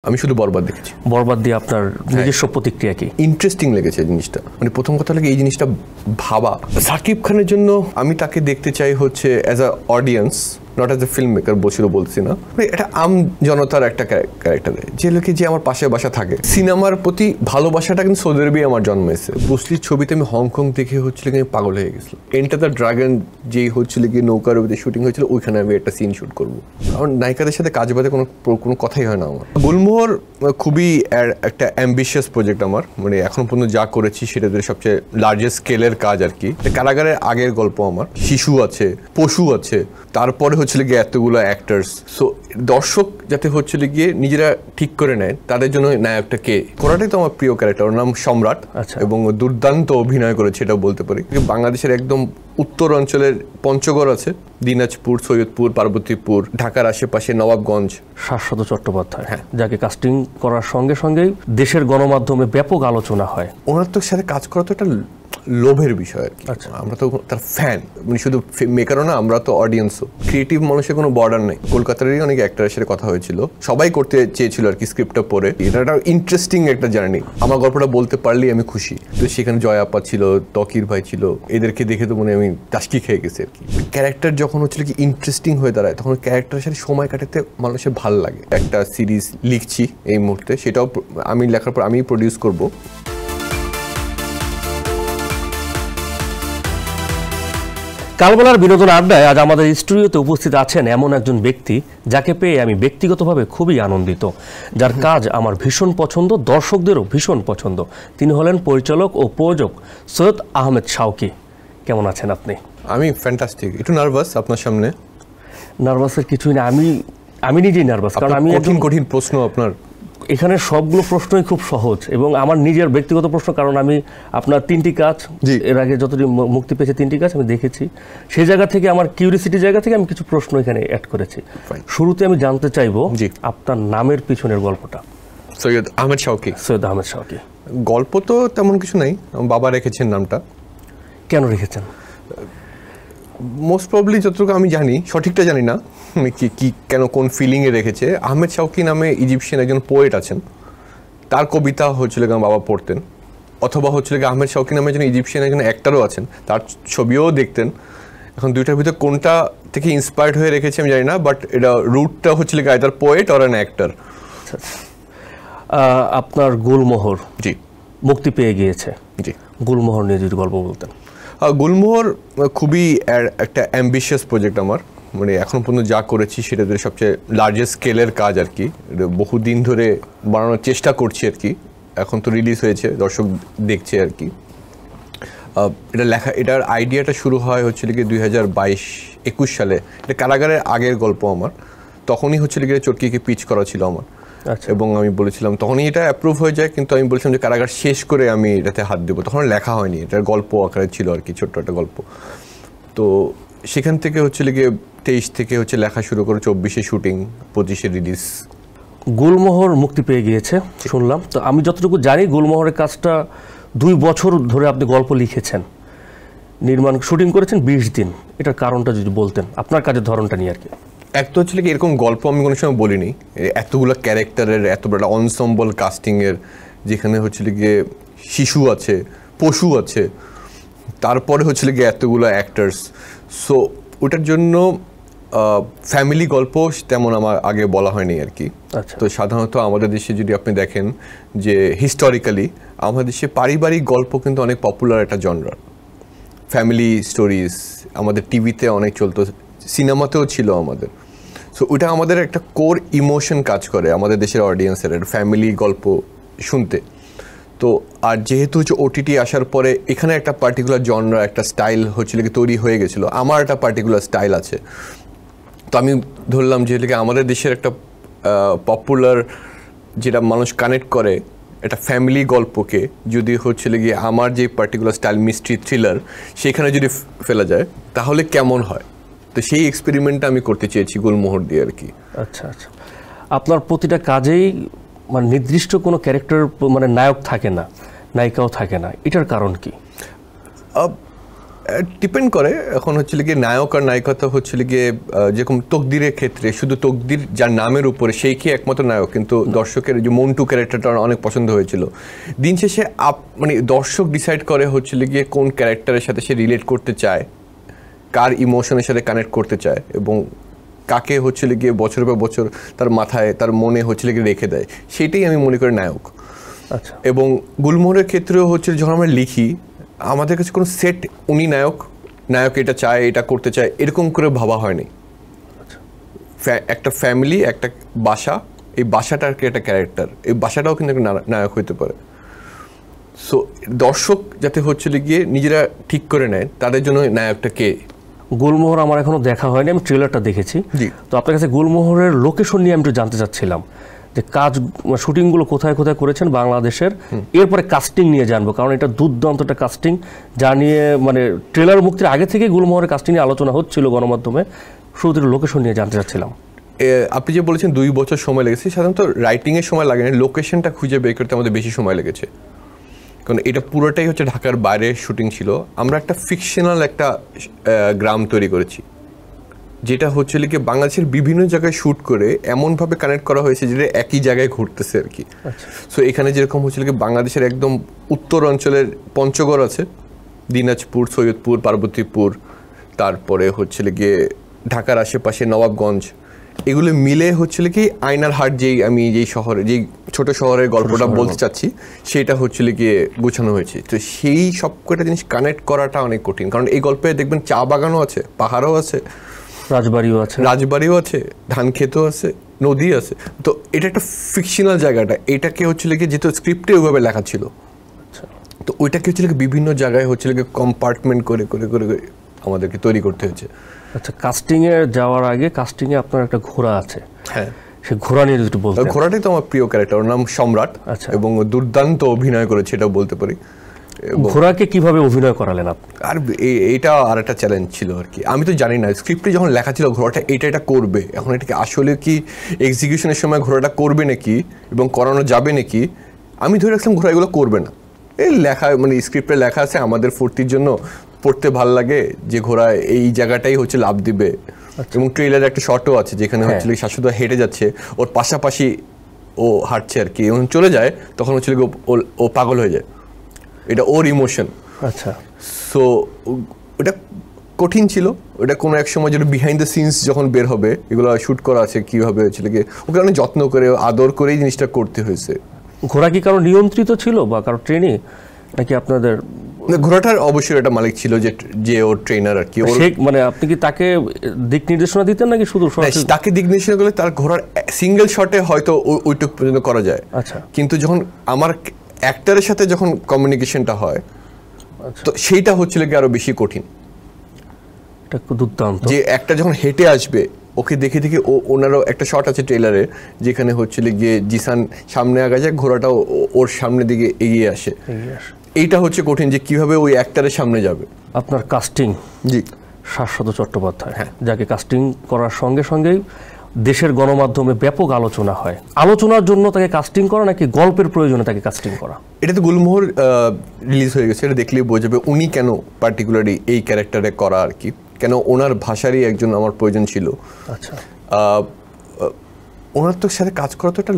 আমি শুধু বরবাদ দেখেছি। বরবাদ দিয়ে আপনার নিজস্ব প্রতিক্রিয়া কি? ইন্টারেস্টিং লেগেছে জিনিসটা। মানে প্রথম কথা লাগে এই জিনিসটা ভাবা, সাকিব খানের জন্য আমি তাকে দেখতে চাই হচ্ছে as a audience, not as a film maker. বলছি না, এটা আম জনতার একটা ক্যারেক্টার, যে লোকে যে আমার পাশে বাসা থাকে। সিনেমার প্রতি ভালোবাসাটা কিন্তু সৌদি আরবে আমার জন্মেছে। বুসলির ছবিতে আমি হংকং দেখে হচ্ছিল আমি পাগল হয়ে গেছিলাম। এন্টার দ্য ড্রাগন যেই হচ্ছিল কি নৌকার শুটিং হয়েছিল, ওইখানে আমি একটা সিন শুট করবো। আমার নায়িকাদের সাথে কাজ বাদে কোনো কথাই হয় না আমার। গুলমোহর খুবই একটা অ্যাম্বিশিয়াস প্রজেক্ট আমার, মানে এখন পর্যন্ত যা করেছি সেটা সবচেয়ে লার্জেস্ট স্কেলের কাজ আর কি। কারাগারের আগের গল্প আমার, শিশু আছে, পশু আছে, তারপরে হচ্ছিল গিয়ে এতগুলো অ্যাক্টার্স। সো দর্শক যাতে হচ্ছিল গিয়ে নিজেরা ঠিক করে নেয় তাদের জন্য নায়কটা কে করাটাই তো আমার প্রিয় ক্যারেক্টার। ওর নাম সম্রাট এবং দুর্দান্ত অভিনয় করেছে, এটাও বলতে পারি। বাংলাদেশের একদম উত্তর অঞ্চলের পঞ্চগড় আছে, দিনাজপুর, সৈয়দপুর, পার্বতীপুর, ঢাকার আশেপাশে নবাবগঞ্জ। শাশ্বত চট্টোপাধ্যায়, যাকে কাস্টিং করার সঙ্গে সঙ্গেই দেশের গণমাধ্যমে ব্যাপক আলোচনা হয়। ওনার তো সাথে কাজ করা তো একটা লোভের বিষয় আর কি। আমরা তো তার ফ্যান, মানে শুধু মেকারও না, আমরা তো অডিয়েন্সও। ক্রিয়েটিভ মানুষের কোনো বর্ডার নেই। কলকাতারই অনেক অ্যাক্টরের সাথে কথা হয়েছিল, সবাই করতে চেয়েছিল আর কি স্ক্রিপ্টটা পড়ে। এটা একটা ইন্টারেস্টিং একটা জার্নি। আমার গল্পটা বলতে পারলেই আমি খুশি। তো সেখানে জয় আপা ছিল, তকির ভাই ছিল, এদেরকে দেখে তো মনে আমি টাস্কি খেয়ে গেছি আর কি। ক্যারেক্টার যখন হচ্ছিল কি ইন্টারেস্টিং হয়ে দাঁড়ায়, তখন ক্যারেক্টারের সাথে সময় কাটাতে মানুষের ভালো লাগে। একটা সিরিজ লিখছি এই মুহূর্তে, সেটাও আমি লেখার পর আমি প্রডিউস করবো। কালবেলার বিনোদন আড্ডায় আজ আমাদের স্টুডিওতে উপস্থিত আছেন এমন একজন ব্যক্তি যাকে পেয়ে আমি ব্যক্তিগতভাবে খুবই আনন্দিত, যার কাজ আমার ভীষণ পছন্দ, দর্শকদেরও ভীষণ পছন্দ। তিনি হলেন পরিচালক ও প্রযোজক সৈয়দ আহমেদ শাওকি। কেমন আছেন আপনি? আমি ফ্যান্টাস্টিক, একটু নার্ভাস আপনার সামনে। নার্ভাসের কিছুই না, আমি নিজেই নার্ভাস, কারণ আমি কঠিন প্রশ্ন আপনার। এখানে সবগুলো প্রশ্নই খুব সহজ এবং আমার নিজের ব্যক্তিগত প্রশ্ন, কারণ আমি আপনার 3টি কাজ এর আগে যতটি মুক্তি পেয়েছে 3টি কাজ আমি দেখেছি। সেই জায়গা থেকে আমার কিউরিসিটির জায়গা থেকে আমি কিছু প্রশ্ন এখানে অ্যাড করেছি। শুরুতে আমি জানতে চাইবো আপনার নামের পিছনের গল্পটা। সৈয়দ আহমেদ শাওকি। সৈয়দ আহমেদ শাওকি, গল্প তো তেমন কিছু নাই, বাবা রেখেছেন নামটা। কেন রেখেছেন? মোস্ট প্রবলি যতটুকু আমি জানি, সঠিকটা জানি না কি কেন কোন ফিলিংয়ে রেখেছে। আহমেদ শাওকি নামে ইজিপশিয়ান একজন পোয়েট আছেন, তার কবিতা হচ্ছিল বাবা পড়তেন। অথবা হচ্ছিল আহমেদ শাওকি নামে একজন ইজিপশিয়ান একজন অ্যাক্টারও আছেন, তার ছবিও দেখতেন। এখন দুইটার ভিতরে কোনটা থেকে ইন্সপায়ার্ড হয়ে রেখেছে আমি জানি না, বাট এটা রুটটা হচ্ছিল either poet or an actor. আপনার গুলমোহর জি মুক্তি পেয়ে গিয়েছে, জি। গুলমোহর নিয়ে যদি গল্প বলতেন। গুলমোহর খুবই একটা অ্যাম্বিশিয়াস প্রজেক্ট আমার, মানে এখন পর্যন্ত যা করেছি সেটা সবচেয়ে লার্জেস্ট স্কেলের কাজ আর কি। বহুদিন ধরে বানানোর চেষ্টা করছি আর কি। এখন তো রিলিজ হয়েছে, দর্শক দেখছে আর কি। এটার আইডিয়াটা শুরু হয় হচ্ছিল কি 2022-21 সালে। এটা কারাগারের আগের গল্প আমার। তখনই হচ্ছিল গিয়ে চটকিকে পিচ করা ছিল আমার, এবং আমি বলেছিলাম তখনই এটা অ্যাপ্রুভ হয়ে যায়, কিন্তু আমি বলেছিলাম যে কারাগার শেষ করে আমি এটাতে হাত দেবো। তখন লেখা হয়নি, এটার গল্প আকারে ছিল আর কি, ছোট্ট একটা গল্প। তো সেখান থেকে হচ্ছিল গিয়ে 23 থেকে হচ্ছে লেখা শুরু করে, 24-এ শুটিং, 25-এ রিলিজ। গুলমোহর মুক্তি পেয়ে গিয়েছে শুনলাম। তো আমি যতটুকু জানি গুলমোহরের কাজটা 2 বছর ধরে আপনি গল্প লিখেছেন, নির্মাণ শুটিং করেছেন 20 দিন। এটার কারণটা যদি বলতেন, আপনার কাজের ধরনটা নিয়ে আর কি। এক তো হচ্ছিল কি এরকম গল্প আমি কোনো সময় বলিনি, এতগুলো ক্যারেক্টারের এত বড় অনসম্বল কাস্টিংয়ের, যেখানে হচ্ছিল গিয়ে শিশু আছে, পশু আছে, তারপরে হচ্ছিল গিয়ে এতগুলো অ্যাক্টার্স। সো ওটার জন্য ফ্যামিলি গল্প তেমন আমার আগে বলা হয়নি আর কি। তো সাধারণত আমাদের দেশে যদি আপনি দেখেন যে হিস্টোরিক্যালি আমাদের দেশে পারিবারিক গল্প কিন্তু অনেক পপুলার একটা জনরা। ফ্যামিলি স্টোরিজ আমাদের টিভিতে অনেক চলতো, সিনেমাতেও ছিল আমাদের। সো ওটা আমাদের একটা কোর ইমোশন কাজ করে আমাদের দেশের অডিয়েন্সের, ফ্যামিলি গল্প শুনতে। তো আর যেহেতু হচ্ছে ওটিটি আসার পরে এখানে একটা পার্টিকুলার জনরা, একটা স্টাইল হচ্ছিল কি তৈরি হয়ে গেছিলো। আমার একটা পার্টিকুলার স্টাইল আছে, তো আমি ধরলাম যে আমাদের দেশের একটা পপুলার যেটা মানুষ কানেক্ট করে একটা ফ্যামিলি গল্পকে যদি হচ্ছিল গিয়ে আমার যে পার্টিকুলার স্টাইল মিস্ট্রি থ্রিলার সেখানে যদি ফেলা যায় তাহলে কেমন হয়। তো সেই এক্সপেরিমেন্টটা আমি করতে চেয়েছি গুলমোহর দিয়ে আর কি। আচ্ছা আচ্ছা, আপনার প্রতিটা কাজেই মানে নির্দিষ্ট কোনো ক্যারেক্টার, মানে নায়ক থাকে না, নায়িকাও থাকে না, এটার কারণ কি? ডিপেন্ড করে এখন হচ্ছে গিয়ে নায়ক আর নায়িকতা হচ্ছে গিয়ে যেরকম তকদিরের ক্ষেত্রে শুধু তকদির যার নামের উপরে সেই কি একমাত্র নায়ক, কিন্তু দর্শকের যে মন্টু ক্যারেক্টারটা অনেক পছন্দ হয়েছিল। দিন শেষে মানে দর্শক ডিসাইড করে হচ্ছে গিয়ে কোন ক্যারেক্টারের সাথে সে রিলেট করতে চায়, কার ইমোশনের সাথে কানেক্ট করতে চায় এবং কাকে হচ্ছে গিয়ে বছর পর বছর তার মাথায় তার মনে হচ্ছে গিয়ে রেখে দেয়, সেটাই আমি মনে করি নায়ক। আচ্ছা। এবং গুলমোহরের ক্ষেত্রেও হচ্ছে যখন আমরা লিখি আমাদের কাছে কোনো সেট উনি নায়ক, নায়ক এটা চায় এটা করতে চায় এরকম করে ভাবা হয়নি। একটা ফ্যামিলি, একটা বাসা, এই বাসাটার একটা ক্যারেক্টার, এই বাসাটাও কিন্তু একটা নায়ক হইতে পারে। সো দর্শক যাতে হচ্ছে গিয়ে নিজেরা ঠিক করে নেয় তাদের জন্য নায়কটা কে। গুলমোহর আমার এখনো দেখা হয়নি, আমি ট্রেলারটা দেখেছি। তো আপনার কাছে গুলমোহরের লোকেশন নিয়ে আমি একটু জানতে চাচ্ছিলাম যে কাজ শুটিংগুলো কোথায় কোথায় করেছেন বাংলাদেশের, এরপরে কাস্টিং নিয়ে জানবো, কারণ এটা দুর্দান্ত একটা কাস্টিং যা নিয়ে মানে ট্রেলার মুক্তির আগে থেকে গুলমোহরের কাস্টিং নিয়ে আলোচনা হচ্ছিল গণমাধ্যমে। শুধু লোকেশন নিয়ে জানতে চাচ্ছিলাম। আপনি যে বলেছেন 2 বছর সময় লেগেছে, সাধারণত রাইটিংয়ের সময় লাগেনি, লোকেশনটা খুঁজে বের করতে আমাদের বেশি সময় লেগেছে, কারণ এটা পুরোটাই হচ্ছে ঢাকার বাইরে শুটিং ছিল। আমরা একটা ফিকশনাল একটা গ্রাম তৈরি করেছি যেটা হচ্ছে কি বাংলাদেশের বিভিন্ন জায়গায় শ্যুট করে এমনভাবে কানেক্ট করা হয়েছে যেটা একই জায়গায় ঘুরতেছে আর কি। সো এখানে যেরকম হচ্ছে কি বাংলাদেশের একদম উত্তর অঞ্চলের পঞ্চগড় আছে, দিনাজপুর, সৈয়দপুর, পার্বতীপুর, তারপরে হচ্ছে গিয়ে ঢাকার আশেপাশে নবাবগঞ্জ, এগুলো মিলে হচ্ছে কি আয়নার হাট, যেই শহরে যেই ছোট শহরের গল্পটা বলতে চাচ্ছি সেটা হচ্ছে গিয়ে গোছানো হয়েছে। তো সেই সব কটা জিনিস কানেক্ট করাটা অনেক কঠিন, কারণ এই গল্পে দেখবেন চা বাগানও আছে, পাহাড়ও আছে, রাজবাড়িও আছে, ধান ক্ষেতও আছে, নদী আছে। তো এটা একটা ফিকশনাল জায়গাটা, এটাকে হচ্ছে গিয়ে যেহেতু স্ক্রিপ্টে ওইভাবে লেখা ছিল, তো ওইটাকে হচ্ছে বিভিন্ন জায়গায় হচ্ছে কম্পার্টমেন্ট করে করে করে আমাদেরকে তৈরি করতে হয়েছে। আচ্ছা, কাস্টিংয়ে যাওয়ার আগে কাস্টিংয়ে আপনার একটা ঘোড়া আছে, হ্যাঁ, সে ঘোড়া নিয়ে একটু বলতে। ঘোড়াটাই তো আমার প্রিয় ক্যারেক্টার, ওর নাম সম্রাট। আচ্ছা। এবং দুর্দান্ত অভিনয় করেছে এটাও বলতে পারি। ঘোড়াকে কিভাবে অভিনয় করালেন আপনি? আর এইটা আর একটা চ্যালেঞ্জ ছিল আর কি, আমি তো জানি না স্ক্রিপ্টে যখন লেখা ছিল ঘোড়াটা এটা করবে, এখন এটাকে আসলে কি এক্সিকিউশনের সময় ঘোড়াটা করবে নাকি এবং করানো যাবে নাকি, আমি ধরে রাখলাম ঘোড়া এগুলো করবে না। এই লেখা মানে স্ক্রিপ্টে লেখা আছে আমাদের ফুর্তির জন্য, পড়তে ভাল লাগে যে ঘোড়া এই জায়গাটাই হচ্ছে লাভ দিবে। এবং ট্রেলারে একটা শটও আছে যেখানে হচ্ছে শাশুদা হেঁটে যাচ্ছে, ওর পাশাপাশি ও হাঁটছে আর কি, এবং চলে যায় তখন হচ্ছে ও পাগল হয়ে যায়, এটা ওর ইমোশন। আচ্ছা। সো ওটা কঠিন ছিল, ওটা কোনো এক সময় যেটা বিহাইন্ড দ্য সিনস যখন বের হবে এগুলো শ্যুট করা আছে কীভাবে হয়েছিল কি, ওকে অনেক যত্ন করে আদর করেই জিনিসটা করতে হয়েছে। ঘোড়া কি কারো নিয়ন্ত্রিত ছিল বা কারো ট্রেনিং নাকি আপনাদের? ঘোড়াটার অবশ্যই একটা মালিক ছিল যে ওর ট্রেনার আর কি, মানে আপনি কি তাকে দিক নির্দেশনা দিতেন নাকি শুধু? তাকে দিক নির্দেশনা করলে তার ঘোড়ার সিঙ্গেল শটে হয়তো ওইটুকু পর্যন্ত করা যায়। আচ্ছা। কিন্তু যখন আমার অ্যাক্টরের সাথে যখন কমিউনিকেশনটা হয়, তো সেইটা হচ্ছিল কি আরো বেশি কঠিন। এটা দুর্দান্ত যে একটা যখন হেঁটে আসবে ওকে দেখে দেখে ওনারও একটা শট আছে ট্রেলারে যেখানে হচ্ছিল গিয়ে জিসান সামনে আগা যায়, ঘোড়াটাও ওর সামনের দিকে এগিয়ে আসে। এইটা হচ্ছে কঠিন যে কিভাবে ওই অ্যাক্টরের সামনে যাবে। আপনার কাস্টিং, জি, শাশ্বত চট্টোপাধ্যায়, যাকে কাস্টিং করার সঙ্গে সঙ্গেই দেশের গণমাধ্যমে ব্যাপক আলোচনা হয়। আলোচনার জন্য তাকে কাস্টিং করা নাকি গল্পের প্রয়োজনে তাকে কাস্টিং করা? এটা তো গুলমোহর রিলিজ হয়ে গেছে, এটা দেখলেই বোঝা যাবে উনি কেন পার্টিকুলারলি এই ক্যারেক্টারে করা আর কি, কেন ওনার ভাষারই একজন আমার প্রয়োজন ছিল। আচ্ছা। ওনার তো সাথে কাজ করা তো একটা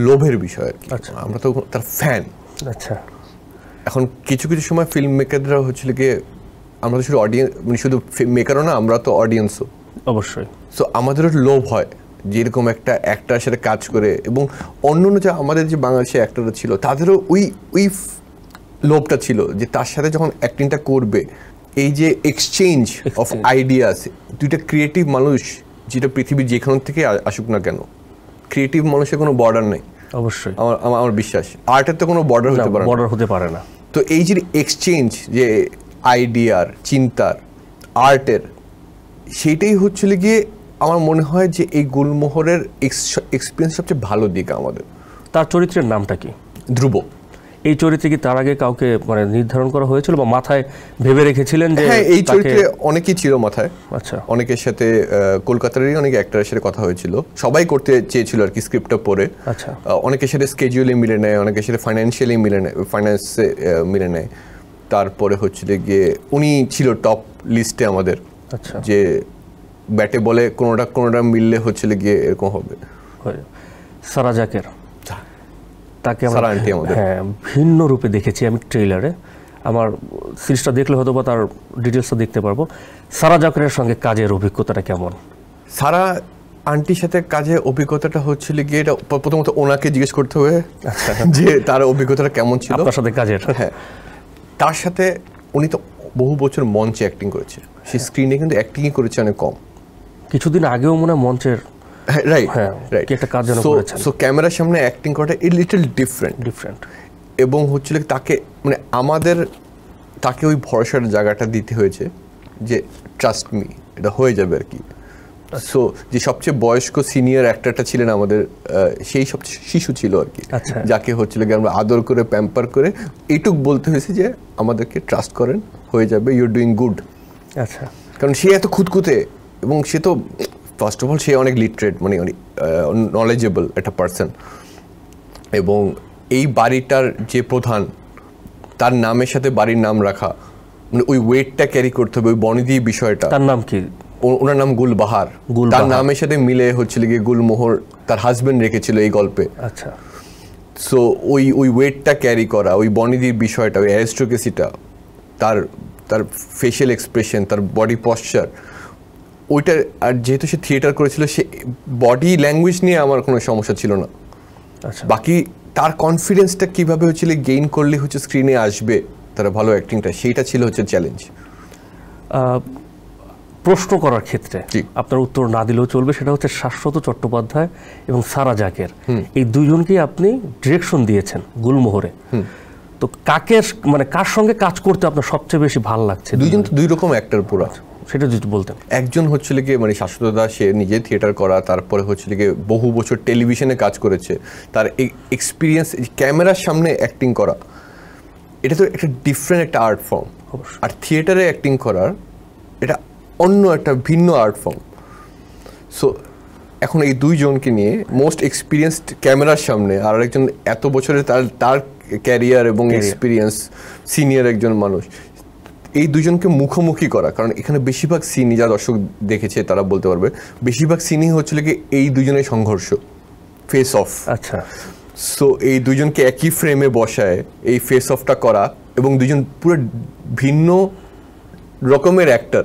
লোভের বিষয় আর কি। আচ্ছা। আমরা তো তার ফ্যান। আচ্ছা। এখন কিছু কিছু সময় ফিল্ম মেকাররা হচ্ছিল গিয়ে, আমরা তো শুধু অডিয়েন্স, মানে শুধু মেকারও না, আমরা তো অডিয়েন্সও অবশ্যই। সো আমাদেরও লোভ হয় যেরকম একটা অ্যাক্টারের সাথে কাজ করে, এবং অন্য যে আমাদের যে বাংলাদেশি অ্যাক্টররা ছিল তাদেরও ওই লোভটা ছিল যে তার সাথে যখন অ্যাক্টিংটা করবে, এই যে এক্সচেঞ্জ অফ আইডিয়াস, দুইটা ক্রিয়েটিভ মানুষ, যেটা পৃথিবীর যেখান থেকে আসুক না কেন, ক্রিয়েটিভ মানুষের কোনো বর্ডার নেই। অবশ্যই আমার বিশ্বাস, আর্টের তো কোনো বর্ডার হতে পারে না। তো এই যে এক্সচেঞ্জ, যে আইডিয়ার, চিন্তার, আর্টের, সেইটাই হচ্ছিল গিয়ে আমার মনে হয় যে এই গুলমোহরের এক্সপিরিয়েন্স সবচেয়ে ভালো দিক আমাদের। তার চরিত্রের নামটা কি? ধ্রুব। এই চরিত্রে কি তার আগে কাউকে মানে নির্ধারণ করা হয়েছিল বা মাথায় ভেবে রেখেছিলেন যে? হ্যাঁ, এই চরিত্রে অনেকেই ছিল মাথায়। আচ্ছা। অনেকের সাথে কলকাতারই অনেক অ্যাক্টরের সাথে কথা হয়েছিল, সবাই করতে চেয়েছিল আর কি স্ক্রিপ্টটা পড়ে। আচ্ছা। অনেকের সাথে স্কেডিউলে মিলে নেয়, অনেকের সাথে ফাইন্যান্সিয়ালি মিলে নেয়, ফাইন্যান্সে মিলে নেয়। তারপরে হচ্ছিল গিয়ে উনি ছিল টপ লিস্টে আমাদের, আচ্ছা, যে ব্যাটে বলে কোনোটা মিললে হচ্ছিল গিয়ে এরকম হবে। সারা জাকের, তাকে সারা আন্টি আমাদের, হ্যাঁ ভিন্ন রূপে দেখেছি আমি ট্রেইলারে। আমার সিরিজটা দেখলে হয়তো বা তার ডিটেলসটা দেখতে পারবো। সারা জাকের সঙ্গে কাজের অভিজ্ঞতাটা কেমন? সারা আন্টির সাথে কাজের অভিজ্ঞতাটা হচ্ছিল গিয়ে, এটা প্রথমত ওনাকে জিজ্ঞেস করতে হবে যে তার অভিজ্ঞতাটা কেমন ছিল আপনার সাথে কাজের। হ্যাঁ, তার সাথে উনি তো বহু বছর মঞ্চে অ্যাক্টিং করেছে, সেই স্ক্রিনে কিন্তু অ্যাক্টিংই করেছে অনেক কম। কিছুদিন আগেও মনে হয় মঞ্চের রাইট কি একটা কাজ যেন করেছেন। সো ক্যামেরার সামনে অ্যাক্টিং করাটা এ লিটল ডিফারেন্ট। এবং হচ্ছিল তাকে মানে তাকে ওই ভরসার জায়গাটা দিতে হয়েছে যে ট্রাস্ট মি, এটা হয়ে যাবে আর কি। সো যে সবচেয়ে বয়স্ক সিনিয়র অ্যাক্টরটা ছিলেন আমাদের, সেই সবচেয়ে শিশু ছিল আর কি, যাকে হচ্ছিল গিয়ে আমরা আদর করে প্যাম্পার করে এইটুক বলতে হয়েছে যে আমাদেরকে ট্রাস্ট করেন, হয়ে যাবে, ইউ আর ডুইং গুড। আচ্ছা, কারণ সে এত খুঁতখুঁতে, এবং সে তো ফার্স্ট অফ অল সে অনেক লিটারেট, মানে অনেক নলেজেবল একটা পার্সন। এবং এই বাড়িটার যে প্রধান, তার নামের সাথে বাড়ির নাম রাখা, মানে ওই ওয়েটটা ক্যারি করতে হবে, ওই বনিদি বিষয়টা। তার নাম কি? ওনার নাম গুলবাহার, তার নামের সাথে মিলে হচ্ছিল গিয়ে গুলমোহর তার হাজবেন্ড রেখেছিল এই গল্পে। আচ্ছা, সো ওই ওয়েটটা ক্যারি করা, ওই বনিদির বিষয়টা, ওই অ্যারিস্টোক্রেসিটা, তার ফেশিয়াল এক্সপ্রেশন, তার বডি পশ্চার, ওইটা। আর যেহেতু সে থিয়েটার করেছিল, সে বডি ল্যাঙ্গুয়েজ নিয়ে আমার কোনো সমস্যা ছিল না। আচ্ছা, বাকি তার কনফিডেন্সটা কীভাবে হচ্ছিল গেইন করলে হচ্ছে স্ক্রিনে আসবে তার ভালো অ্যাক্টিংটা, সেইটা ছিল হচ্ছে চ্যালেঞ্জ। প্রশ্ন করার ক্ষেত্রে আপনার উত্তর না দিলেও চলবে, সেটা হচ্ছে শাশ্বত চট্টোপাধ্যায় এবং সারা জাকের, এই দুইজনকেই আপনি ডিরেকশন দিয়েছেন গুলমোহরে। তো কার সঙ্গে কাজ করতে আপনার সবচেয়ে বেশি ভালো লাগছে? দুইজন তো দুই রকম অ্যাক্টর পুরো, সেটা যদি বলতেন। একজন হচ্ছিল গিয়ে মানে শাশ্বতদা, সে নিজে থিয়েটার করা, তারপরে হচ্ছিল গিয়ে বহু বছর টেলিভিশনে কাজ করেছে, তার এক্সপিরিয়েন্স ক্যামেরার সামনে অ্যাক্টিং করা, এটা তো একটা ডিফারেন্ট একটা আর্ট ফর্ম। আর থিয়েটারে অ্যাক্টিং করার এটা অন্য একটা ভিন্ন আর্ট ফর্ম। সো এখন এই দুইজনকে নিয়ে মোস্ট এক্সপিরিয়েন্সড ক্যামেরার সামনে, আর একজন এত বছরের তার ক্যারিয়ার এবং এক্সপিরিয়েন্স সিনিয়র একজন মানুষ, এই দুজনকে মুখোমুখি করা। কারণ এখানে বেশিরভাগ সিনই, যা দর্শক দেখেছে তারা বলতে পারবে, বেশিরভাগ সিনই হচ্ছিল কি এই দুজনের সংঘর্ষ, ফেস অফ। আচ্ছা, সো এই দুজনকে একই ফ্রেমে বসায় এই ফেস অফটা করা, এবং দুজন পুরো ভিন্ন রকমের অ্যাক্টর,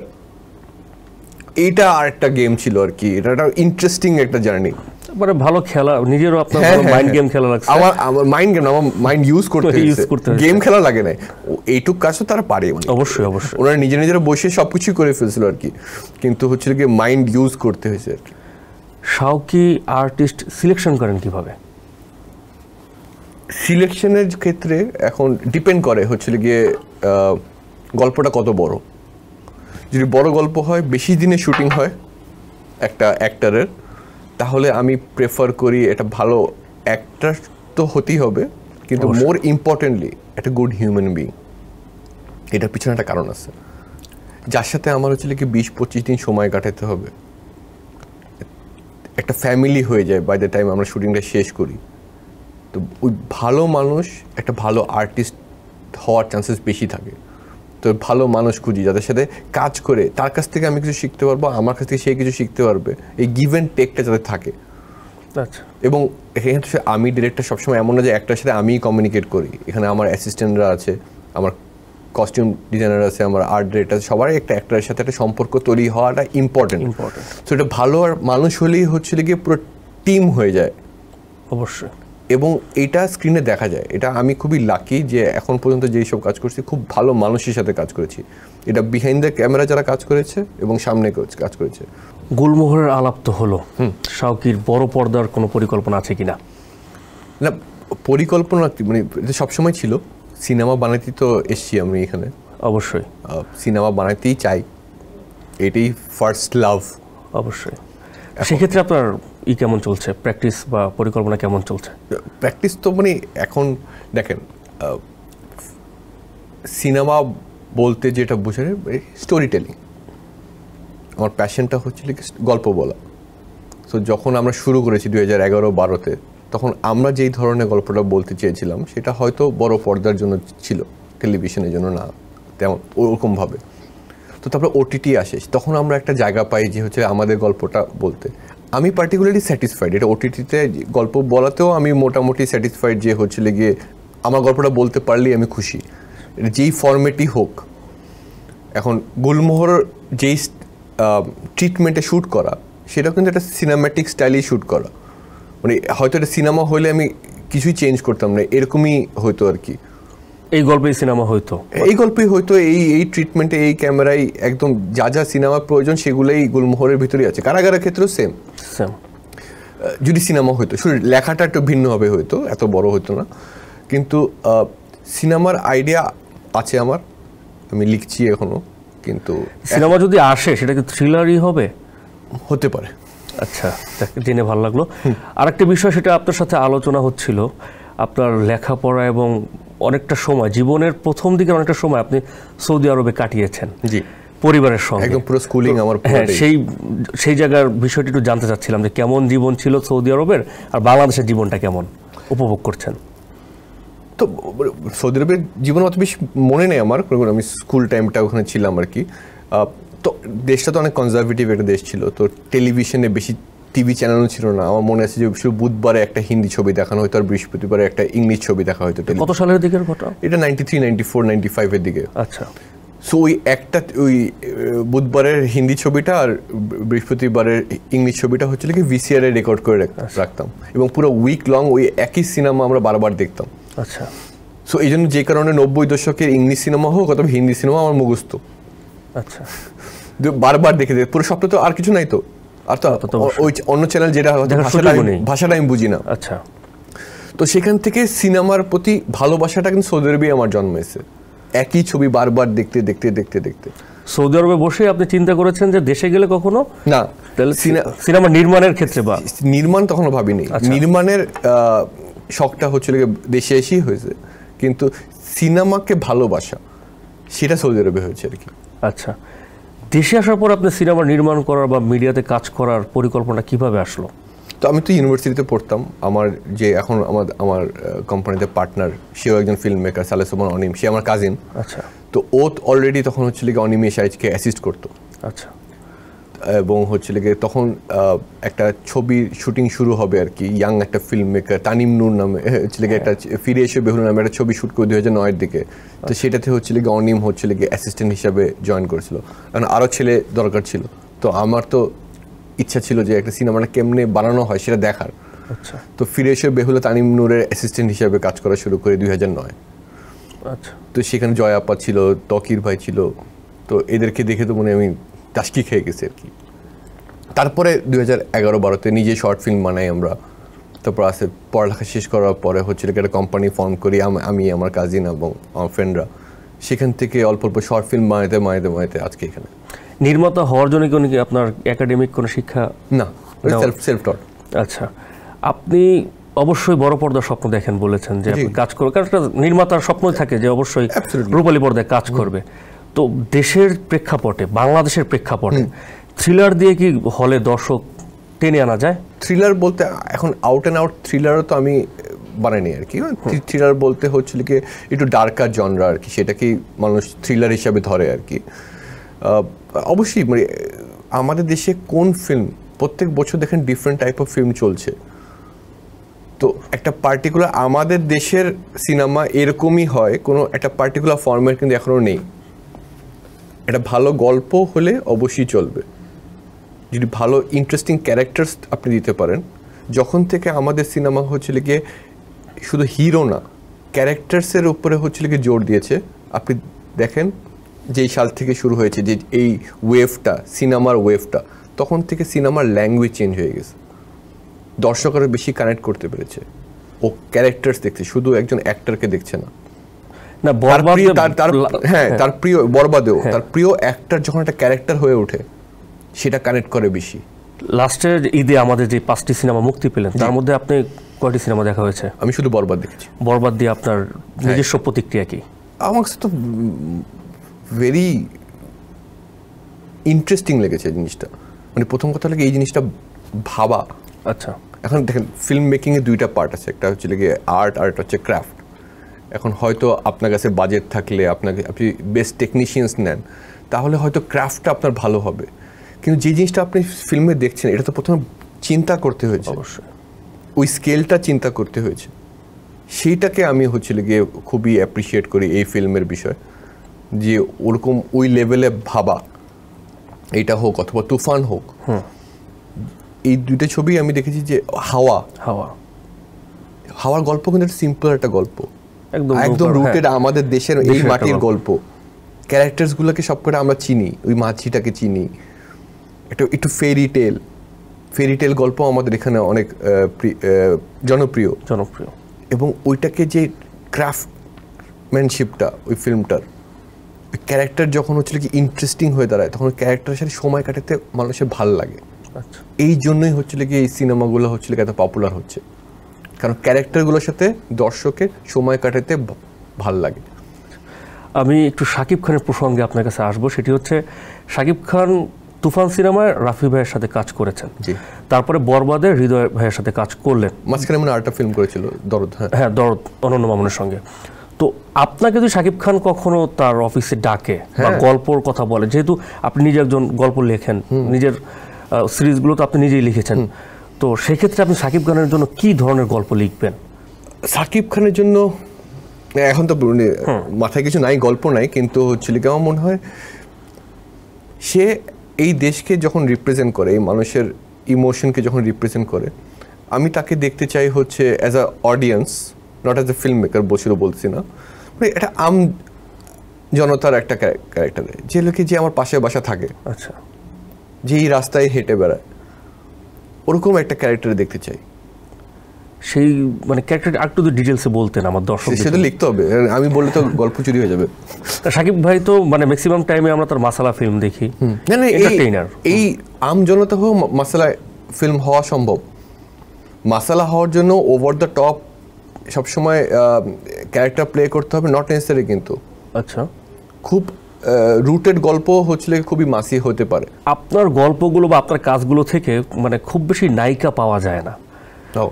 এইটা আর একটা গেম ছিল আর কি। এটা একটা ইন্টারেস্টিং একটা জার্নি, মানে ভালো খেলা, নিজেরও আপনার মাইন্ড গেম খেলা লাগছে। আমার মাইন্ড গেম, আমার মাইন্ড ইউজ করতে হয়েছে, গেম খেলা লাগে না। এইটুক কাজ তো তারা পারে, অবশ্যই। ওনারা নিজেরা বসে সবকিছু করে ফেলছিল আর কি, কিন্তু হচ্ছে কি মাইন্ড ইউজ করতে হয়েছে আর কি। শাওকি আর্টিস্ট সিলেকশন করেন কিভাবে? সিলেকশনের ক্ষেত্রে এখন ডিপেন্ড করে হচ্ছিল গিয়ে গল্পটা কত বড়। যদি বড় গল্প হয়, বেশি দিনে শুটিং হয় একটা অ্যাক্টরের, তাহলে আমি প্রেফার করি এটা ভালো অ্যাক্টর তো হতেই হবে, কিন্তু মোর ইম্পর্টেন্টলি একটা গুড হিউম্যান বিং। এটার পিছনে একটা কারণ আছে, যার সাথে আমার হচ্ছে কি 20-25 দিন সময় কাটাতে হবে, একটা ফ্যামিলি হয়ে যায় বাই দ্য টাইম আমরা শুটিংটা শেষ করি। তো ওই ভালো মানুষ, একটা ভালো আর্টিস্ট হওয়ার চান্সেস বেশি থাকে। তো ভালো মানুষ খুঁজি যাদের সাথে কাজ করে, তার কাছ থেকে আমি কিছু শিখতে পারবো, আমার কাছ থেকে সে কিছু শিখতে পারবে, এই গিভ অ্যান্ড টেকটা যাতে থাকে। আচ্ছা, এবং এখানে আমি ডিরেক্টর সবসময় এমন না যে একটার সাথে আমিই কমিউনিকেট করি, এখানে আমার অ্যাসিস্ট্যান্টরা আছে, আমার কস্টিউম ডিজাইনার আছে, আমার আর্ট ডিরেক্টর আছে, সবারই একটা অ্যাক্টরের সাথে একটা সম্পর্ক তৈরি হওয়াটা ইম্পর্টেন্ট। তো এটা ভালো আর মানুষ হলেই হচ্ছিল গিয়ে পুরো টিম হয়ে যায় অবশ্যই, এবং এটা স্ক্রিনে দেখা যায়। এটা আমি খুবই লাকি যে এখন পর্যন্ত যেই সব কাজ করছি খুব ভালো মানুষের সাথে কাজ করেছি, এটা বিহাইন্ড দ্য ক্যামেরা যারা কাজ করেছে এবং সামনে কাজ করেছে। গুলমোহরের আলাপ তো হলো, শাওকির বড় পর্দার কোনো পরিকল্পনা আছে কিনা? না, পরিকল্পনা মানে এটা সবসময় ছিল, সিনেমা বানাতেই তো এসছি আমি এখানে, অবশ্যই সিনেমা বানাতেই চাই, এটাই ফার্স্ট লাভ। অবশ্যই। সেক্ষেত্রে আপনার কেমন চলছে, প্র্যাকটিস বা পরিকল্পনা কেমন চলছে? প্র্যাকটিস তো মানে এখন দেখেন, সিনেমা বলতে যেটা বোঝায় স্টোরি টেলিং, আমার প্যাশনটা হচ্ছিল কি গল্প বলা। তো যখন আমরা শুরু করেছি 2011-12-তে, তখন আমরা যেই ধরনের গল্পটা বলতে চেয়েছিলাম সেটা হয়তো বড় পর্দার জন্য ছিল, টেলিভিশনের জন্য না তেমন ওরকমভাবে। তো তারপরে ওটিটি আসে, তখন আমরা একটা জায়গা পাই যে হচ্ছে আমাদের গল্পটা বলতে। আমি পার্টিকুলারলি স্যাটিসফাইড, এটা ওটিটিতে গল্প বলাতেও আমি মোটামুটি স্যাটিসফাইড যে হচ্ছে গিয়ে আমার গল্পটা বলতে পারলেই আমি খুশি, যেই ফরম্যাটই হোক। এখন গুলমোহর যেই ট্রিটমেন্টে শ্যুট করা, সেটা কিন্তু একটা সিনেম্যাটিক স্টাইলেই শ্যুট করা, মানে হয়তো এটা সিনেমা হলে আমি কিছুই চেঞ্জ করতাম না, এরকমই হয়তো আর কি। এই গল্পেই সিনেমা হয়তো, এই গল্পেই হয়তো, এই ট্রিটমেন্টে, এই ক্যামেরায় একদম যা যা সিনেমার প্রয়োজন সেগুলোই গুলমোহরের ভিতরেই আছে। কারাগারের ক্ষেত্রেও সেম। যদি সিনেমা হইতো, শুধু লেখাটা একটু ভিন্ন হবে, হয়তো এত বড় হতো না, কিন্তু সিনেমার আইডিয়া আছে আমার, আমি লিখছি এখনো। কিন্তু সিনেমা যদি আসে সেটা কি থ্রিলারই হবে? হতে পারে। আচ্ছা, জেনে ভালো লাগলো। আরেকটা বিষয়, সেটা আপনার সাথে আলোচনা হচ্ছিল, আপনার লেখাপড়া এবং অনেকটা সময়, জীবনের প্রথম দিকের অনেকটা সময় আপনি সৌদি আরবে কাটিয়েছেন। জি, পরিবারের সঙ্গে একদম পুরো স্কুলিং আমার। হ্যাঁ, সেই জায়গার বিষয়টি একটু জানতে চাচ্ছিলাম যে কেমন জীবন ছিল সৌদি আরবের, আর বাংলাদেশের জীবনটা কেমন উপভোগ করছেন? তো সৌদি আরবের জীবন অত বেশি মনে নেই আমার, আমি স্কুল টাইমটা ওখানে ছিলাম আর কি। তো দেশটা তো অনেক কনজারভেটিভ একটা দেশ ছিল, তো টেলিভিশনে বেশি টিভি চ্যানেলও ছিল না। আমার মনে আছে যে শুধু বুধবারে একটা হিন্দি ছবি দেখানো হতো, আর বৃহস্পতিবারে একটা ইংলিশ ছবি দেখা হতো। কত সালের দিকের ঘটনা এটা? 93, 94, 95 এর দিকে। আচ্ছা। সো ওই বুধবারের হিন্দি ছবিটা আর বৃহস্পতিবারের ইংলিশ ছবিটা হচ্ছিল কি ভিসিআর এ রেকর্ড করে রাখতাম, এবং পুরো উইক লং ওই একই সিনেমা আমরা বারবার দেখতাম। আচ্ছা। সো এই জন্য যে কারণে 90 দশকের ইংলিশ সিনেমা হোক অথবা হিন্দি সিনেমা আমার মুখস্থ। আচ্ছা। বারবার দেখে পুরো সপ্তাহ তো আর কিছু নাই তো, আর তো ওই অন্য চ্যানেল যেটা ভাষাটা আমি বুঝি না। আচ্ছা। তো সেখান থেকে সিনেমার প্রতি ভালোবাসাটা কিন্তু সৌদি আরবেই আমার জন্মেছে, একই ছবি বারবার দেখতে দেখতে দেখতে দেখতে। সৌদি আরবে বসে আপনি চিন্তা করেছেন যে দেশে গেলে কখনো না, সিনেমা নির্মাণের ক্ষেত্রে বা নির্মাণ তখনো ভাবিনি। নির্মাণের শখটা হচ্ছিল দেশে এসেই হয়েছে, কিন্তু সিনেমাকে ভালোবাসা সেটা সৌদি আরবে হয়েছে আর কি। আচ্ছা, দেশে আসার পর আপনি সিনেমা নির্মাণ করার বা মিডিয়াতে কাজ করার পরিকল্পনা কিভাবে আসলো? তো আমি তো ইউনিভার্সিটিতে পড়তাম, আমার যে এখন আমার কোম্পানিতে পার্টনার, সেও একজন ফিল্ম মেকার, সালেহ সুমন অনিম, সে আমার কাজিন। আচ্ছা। তো ও অলরেডি তখন হচ্ছিল কি অনিম এসে অ্যাসিস্ট করতো। আচ্ছা। এবং হচ্ছিল গিয়ে তখন একটা ছবির শুটিং শুরু হবে আর কি, ইয়াং একটা ফিল্ম মেকার তানিম নূর নামে হচ্ছিল গিয়ে একটা ফিরে এসে বেহুল নামে একটা ছবি শুট করে 2009-এর দিকে। তো সেটাতে হচ্ছিল গিয়ে অনিম হচ্ছিল গিয়ে অ্যাসিস্ট্যান্ট হিসাবে জয়েন করেছিল, কারণ আরও ছেলে দরকার ছিল। তো আমার তো ইচ্ছা ছিল যে একটা সিনেমাটা কেমনে বানানো হয় সেটা দেখার। আচ্ছা। তো ফিরে এসে বেহুলা তানিম নূরের অ্যাসিস্ট্যান্ট হিসাবে কাজ করা শুরু করে 2009। আচ্ছা। তো সেখানে জয় আপা ছিল, তকির ভাই ছিল, তো এদেরকে দেখে তো মনে আমি টাস্কি খেয়ে গেছি আর কি। তারপরে 2011-12-তে নিজে শর্ট ফিল্ম বানাই আমরা। তারপর আসে পড়ালেখা শেষ করার পরে হচ্ছিল একটা কোম্পানি ফর্ম করি আমি, আমার কাজিন এবং আমার ফ্রেন্ডরা। সেখান থেকে অল্প অল্প শর্ট ফিল্ম বানাইতে আজকে এখানে। নির্মাতা হওয়ার জন্য কি আপনার একাডেমিক কোনো শিক্ষা? না, সেলফ টট। আচ্ছা, আপনি অবশ্যই বড় পর্দার স্বপ্ন দেখেন বলেছেন যে আপনি কাজ করবেন, কারণ একটা নির্মাতার স্বপ্নই থাকে যে অবশ্যই রূপালী পর্দায় কাজ করবে। তো দেশের প্রেক্ষাপটে, বাংলাদেশের প্রেক্ষাপটে থ্রিলার দিয়ে কি হলে দর্শক টেনে আনা যায়? থ্রিলার বলতে এখন আউট অ্যান্ড আউট থ্রিলারও তো আমি বানাইনি আর কি। থ্রিলার বলতে হচ্ছিল কি একটু ডার্কার জনরা আর কি, সেটাকেই মানুষ থ্রিলার হিসাবে ধরে আর কি। অবশ্যই মানে আমাদের দেশে কোন ফিল্ম প্রত্যেক বছর দেখেন ডিফারেন্ট টাইপ অফ ফিল্ম চলছে। তো একটা পার্টিকুলার আমাদের দেশের সিনেমা এরকমই হয়, কোনো একটা পার্টিকুলার ফর্ম্যাট কিন্তু এখনও নেই। একটা ভালো গল্প হলে অবশ্যই চলবে, যদি ভালো ইন্টারেস্টিং ক্যারেক্টার্স আপনি দিতে পারেন। যখন থেকে আমাদের সিনেমা হচ্ছিল গিয়ে শুধু হিরো না, ক্যারেক্টার্সের উপরে হচ্ছিল গিয়ে জোর দিয়েছে। আপনি দেখেন যেই সাল থেকে শুরু হয়েছে যে এই ওয়েভটা, সিনেমার ওয়েভটা, তখন থেকে সিনেমার ল্যাঙ্গুয়েজ চেঞ্জ হয়ে গেছে। দর্শকরা বেশি কানেক্ট করতে পেরেছে, ও ক্যারেক্টার্স দেখছে, শুধু একজন অ্যাক্টরকে দেখছে না। তার প্রিয় বরবাদেও তার প্রিয় অ্যাক্টর যখন একটা ক্যারেক্টার হয়ে ওঠে সেটা কানেক্ট করে বেশি। লাস্টের ঈদে আমাদের যে 5টি সিনেমা মুক্তি পেলেন, তার মধ্যে আপনি কয়টি সিনেমা দেখা হয়েছে? আমি শুধু বরবাদ দেখেছি। বরবাদ দিয়ে আপনার নিজস্ব প্রতিক্রিয়া কি? আমার কাছে তো ভেরি ইন্টারেস্টিং লেগেছে জিনিসটা। মানে প্রথম কথা লাগে এই জিনিসটা ভাবা। আচ্ছা। এখন দেখেন ফিল্ম মেকিংয়ে দুইটা পার্ট আছে, একটা হচ্ছে গিয়ে আর্ট আর একটা হচ্ছে ক্রাফট। এখন হয়তো আপনার কাছে বাজেট থাকলে আপনি বেস্ট টেকনিশিয়ানস নেন, তাহলে হয়তো ক্রাফটটা আপনার ভালো হবে। কিন্তু যে জিনিসটা আপনি ফিল্মে দেখছেন, এটা তো প্রথমে চিন্তা করতে হয়েছে, অবশ্যই ওই স্কেলটা চিন্তা করতে হয়েছে। সেইটাকে আমি গিয়ে খুবই অ্যাপ্রিসিয়েট করি এই ফিল্মের বিষয়, যে ওরকম ওই লেভেলে ভাবা, এইটা হোক অথবা তুফান হোক। এই দুইটা ছবি আমি দেখেছি যে হাওয়ার গল্প কিন্তু একটা সিম্পল একটা গল্প, একদম রুটেড আমাদের দেশের এই মাটির গল্প। ক্যারেক্টার্স গুলোকে সব করে আমরা চিনি, ওই মাছিটাকে চিনি, একটু ফেরি টেল গল্প আমাদের এখানে অনেক জনপ্রিয়। এবং ওইটাকে যে ক্রাফটম্যানশিপটা ওই ফিল্মটার, ওই ক্যারেক্টার যখন কি ইন্টারেস্টিং হয়ে দাঁড়ায়, তখন ক্যারেক্টারের সাথে সময় কাটাতে মানুষের ভালো লাগে। এই জন্যই কি এই সিনেমাগুলো এত পপুলার হচ্ছে, কারণ ক্যারেক্টারগুলোর সাথে দর্শকের সময় কাটাতে ভাল লাগে। আমি একটু শাকিব খানের প্রসঙ্গে আপনার কাছে আসবো। সেটি হচ্ছে, শাকিব খান তুফান সিনেমায় রাফি ভাইয়ের সাথে কাজ করেছেন, তারপরে বরবাদে হৃদয় ভাইয়ের সাথে কাজ করলেন, মাঝখানে মানে আরেকটা ফিল্ম করেছিল দরদ। হ্যাঁ, দরদ অনন্য মামুনের সঙ্গে। তো আপনাকে যদি শাকিব খান কখনো তার অফিসে ডাকে বা গল্পর কথা বলে, যেহেতু আপনি নিজে একজন গল্প লেখেন, নিজের সিরিজগুলো তো আপনি নিজেই লিখেছেন, তো সেক্ষেত্রে আপনি শাকিব খানের জন্য কি ধরনের গল্প লিখবেন? শাকিব খানের জন্য এখন তো মাথায় কিছু নাই, গল্প নাই, কিন্তু আমার মনে হয় সে এই দেশকে যখন রিপ্রেজেন্ট করে, এই মানুষের ইমোশনকে যখন রিপ্রেজেন্ট করে, আমি তাকে দেখতে চাই as a audience, not as a film maker, বলছি না, এটা আম জনতার একটা ক্যারেক্টারে, যে লোকে যে আমার পাশে বাসা থাকে, আচ্ছা, যে এই রাস্তায় হেঁটে বেড়ায়, ওরকম একটা ক্যারেক্টারে দেখতে চাই। সেই মানে ক্যারেক্টার একটু ডিটেলসে বলতেন আমার দর্শক। সেটা লিখতে হবে, আমি বললে তো গল্প চুরি হয়ে যাবে। শাকিব ভাই তো মানে ম্যাক্সিমাম টাইমে আমরা তার মাসালা ফিল্ম দেখি। এই আম জনতা হোক মাসালা ফিল্ম হওয়া সম্ভব। মাসালা হওয়ার জন্য ওভার দ্য টপ সবসময় ক্যারেক্টার প্লে করতে হবে, নট নেসেসারি, কিন্তু আচ্ছা খুব রুটেড গল্প খুবই মাসি হতে পারে। আপনার গল্পগুলো বা আপনার কাজগুলো থেকে মানে খুব বেশি নায়িকা পাওয়া যায় না।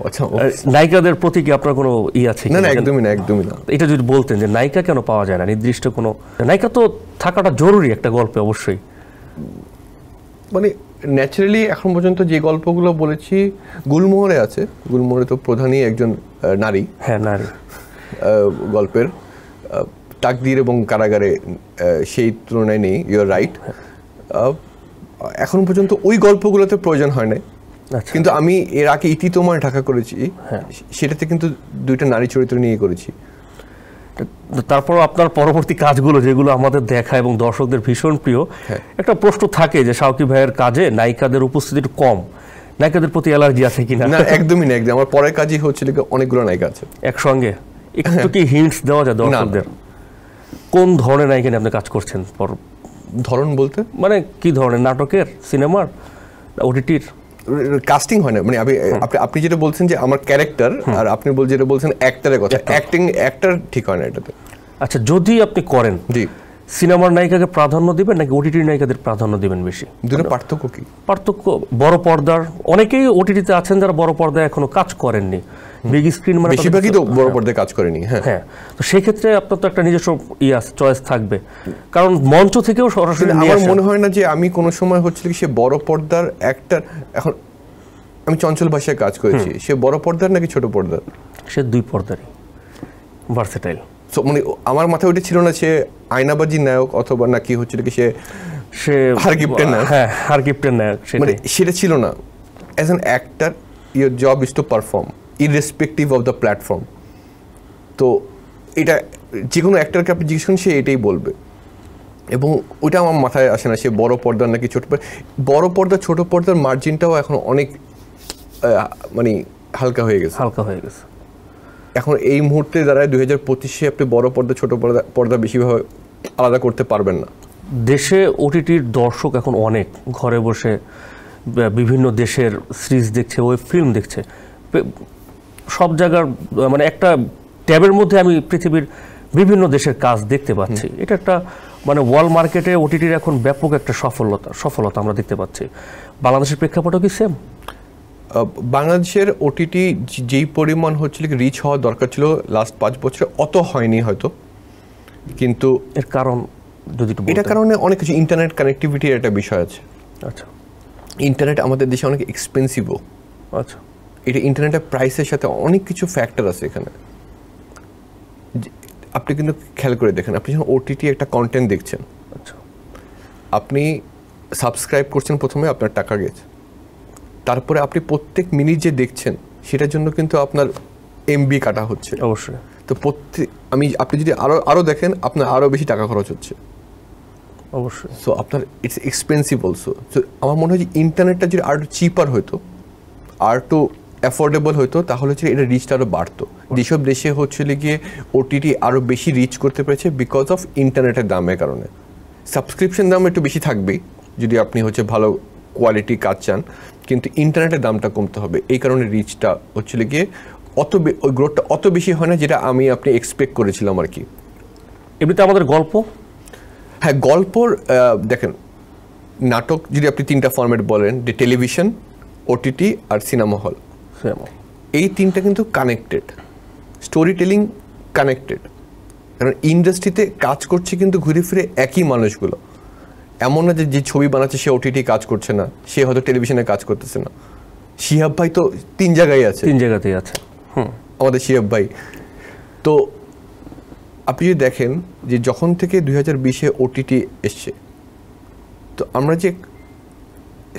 আচ্ছা, নায়িকাদের প্রতি কি আপনার কোনো আছে? না, একদমই না। এটা যদি বলতেন যে নায়িকা কেন পাওয়া যায় না, নির্দিষ্ট কোনো নায়িকা তো থাকাটা জরুরি একটা গল্পে অবশ্যই। মানে ন্যাচারালি এখন পর্যন্ত যে গল্পগুলো বলেছি, গুলমোহরে আছে, গুলমোহরে তো প্রধানই একজন নারী। হ্যাঁ, নারী গল্পের তাকদীর এবং কারাগারে সেই তুলনায় নেই, ইউ আর রাইট। এখন পর্যন্ত ওই গল্পগুলোতে প্রয়োজন হয় না, কিন্তু আমি এর আগে ইতি তোমার ঢাকা করেছি, সেটাতে কিন্তু দুইটা নারী চরিত্র নিয়ে করেছি। তারপর আপনার পরবর্তী কাজগুলো যেগুলো আমাদের দেখা এবং দর্শকদের ভীষণ প্রিয়, একটা প্রশ্ন থাকে যে শাকিব ভাইয়ের কাজে নায়িকাদের উপস্থিতি একটু কম, নায়িকাদের প্রতি অ্যালার্জি আছে কিনা? না, একদমই না, একদম। আমার পরের কাজই অনেকগুলো নায়িকা আছে একসঙ্গে। একটু কি হিন্টস দেওয়া যায় দর্শকদের? কোন ধরনের নায়িকা নিয়ে আপনি কাজ করছেন? ধরন বলতে মানে কি ধরনের, নাটকের, সিনেমার, ওটিটির? কাস্টিং হয় না, মানে আপনি যেটা বলছেন যে আমার ক্যারেক্টার, আর আপনি যেটা বলছেন অ্যাক্টরের কথা, অ্যাক্টর ঠিক হয় না এটাতে। আচ্ছা, যদি আপনি করেন, জি, সিনেমার নায়িকাকে প্রাধান্য দিবেন নাকি ওটিটির নায়িকাদের প্রাধান্য দিবেন বেশি? দুটো পার্থক্য কি? পার্থক্য বড় পর্দার, অনেকেই ওটিটিতে আছেন যারা বড় পর্দায় এখনো কাজ করেননি, বিগ স্ক্রিন, মানে বেশিরভাগই তো বড় পর্দায় কাজ করেনি। হ্যাঁ, তো সেই ক্ষেত্রে আপনার তো একটা নিজস্ব চয়েস থাকবে, কারণ মঞ্চ থেকেও সরাসরি। আমার মনে হয় না যে আমি কোনো সময় সে বড় পর্দার অ্যাক্টর। এখন আমি চঞ্চল ভাষায় কাজ করেছি, সে বড় পর্দার নাকি ছোট পর্দার? সে দুই পর্দারই, ভার্সেটাইল। মানে আমার মাথায় ওটা ছিল না সে আয়নাবাজি নায়ক অথবা নাকি কি সে হার গিফটের নায়ক। হ্যাঁ, হার গিফটের নায়ক, মানে সেটা ছিল না। As an actor, your job is to perform irrespective of the platform. তো এটা যে কোনো অ্যাক্টরকে আপনি জিজ্ঞেস করেন, সে এটাই বলবে। এবং ওইটা আমার মাথায় আসে না সে বড় পর্দার নাকি ছোট পর্দা। বড় পর্দা ছোট পর্দার মার্জিনটাও এখন অনেক মানে হালকা হয়ে গেছে। এখন এই মুহূর্তে দাঁড়ায় 2025-এ আপনি বড় পর্দা ছোট পর্দা বেশিভাবে আলাদা করতে পারবেন না। দেশে ওটিটির দর্শক এখন অনেক, ঘরে বসে বিভিন্ন দেশের সিরিজ দেখছে, ওয়েব ফিল্ম দেখছে, সব জায়গার মানে একটা ট্যাবের মধ্যে আমি পৃথিবীর বিভিন্ন দেশের কাজ দেখতে পাচ্ছি। এটা একটা মানে ওয়ার্ল্ড মার্কেটে ওটিটির এখন ব্যাপক একটা সফলতা আমরা দেখতে পাচ্ছি। বাংলাদেশের প্রেক্ষাপটও কি সেম? বাংলাদেশের ওটিটি যেই পরিমাণ হচ্ছিল রিচ হওয়া দরকার ছিল লাস্ট 5 বছরে অত হয়নি হয়তো, কিন্তু এর কারণ যদি একটু এটার কারণে অনেক কিছু, ইন্টারনেট কানেক্টিভিটির একটা বিষয় আছে। আচ্ছা, ইন্টারনেট আমাদের দেশে অনেক এক্সপেন্সিভও। আচ্ছা, এটা ইন্টারনেটের প্রাইসের সাথে অনেক কিছু ফ্যাক্টর আছে এখানে। আপনি কিন্তু খেয়াল করে দেখেন, আপনি যখন ওটিটি একটা কন্টেন্ট দেখছেন, আচ্ছা, আপনি সাবস্ক্রাইব করছেন, প্রথমে আপনার টাকা গেছে, তারপরে আপনি প্রত্যেক মিনিট যে দেখছেন সেটার জন্য কিন্তু আপনার এমবি কাটা হচ্ছে। অবশ্যই। তো আপনি যদি আরও দেখেন, আপনার আরও বেশি টাকা খরচ হচ্ছে। অবশ্যই। সো আপনার ইটস এক্সপেন্সিভ অলসো। সো আমার মনে হয় যে ইন্টারনেটটা যদি আরও চিপার হতো, আর একটু অ্যাফোর্ডেবল হতো, তাহলে হচ্ছে এটা রিচটা আরও বাড়তো। যেসব দেশে হচ্ছে গিয়ে ওটিটি আরও বেশি রিচ করতে পেরেছে বিকজ অফ ইন্টারনেটের দামের কারণে। সাবস্ক্রিপশন দাম একটু বেশি থাকবেই যদি আপনি হচ্ছে ভালো কোয়ালিটি কাজ চান, কিন্তু ইন্টারনেটের দামটা কমতে হবে। এই কারণে রিচটা হচ্ছে গিয়ে ওই গ্রোথটা অত বেশি হয় না যেটা আপনি এক্সপেক্ট করেছিলাম আর কি। এমনিতে আমাদের গল্প, হ্যাঁ, গল্পর দেখেন, নাটক যদি আপনি 3টা ফরম্যাট বলেন, যে টেলিভিশন, ওটিটি আর সিনেমা হল, এই 3টা কিন্তু কানেক্টেড, স্টোরি টেলিং কানেক্টেড। কারণ ইন্ডাস্ট্রিতে কাজ করছে কিন্তু ঘুরে ফিরে একই মানুষগুলো। এমন না যে ছবি বানাচ্ছে সে ওটিটি কাজ করছে না, সে হয়তো টেলিভিশনে কাজ করতেছে না। শিহাব ভাই তো 3 জায়গায় আছে, 3 জায়গাতেই আছে আমাদের শিহাব ভাই। তো আপনি যদি দেখেন যে যখন থেকে 2020-এ ওটিটি এসছে, তো আমরা যে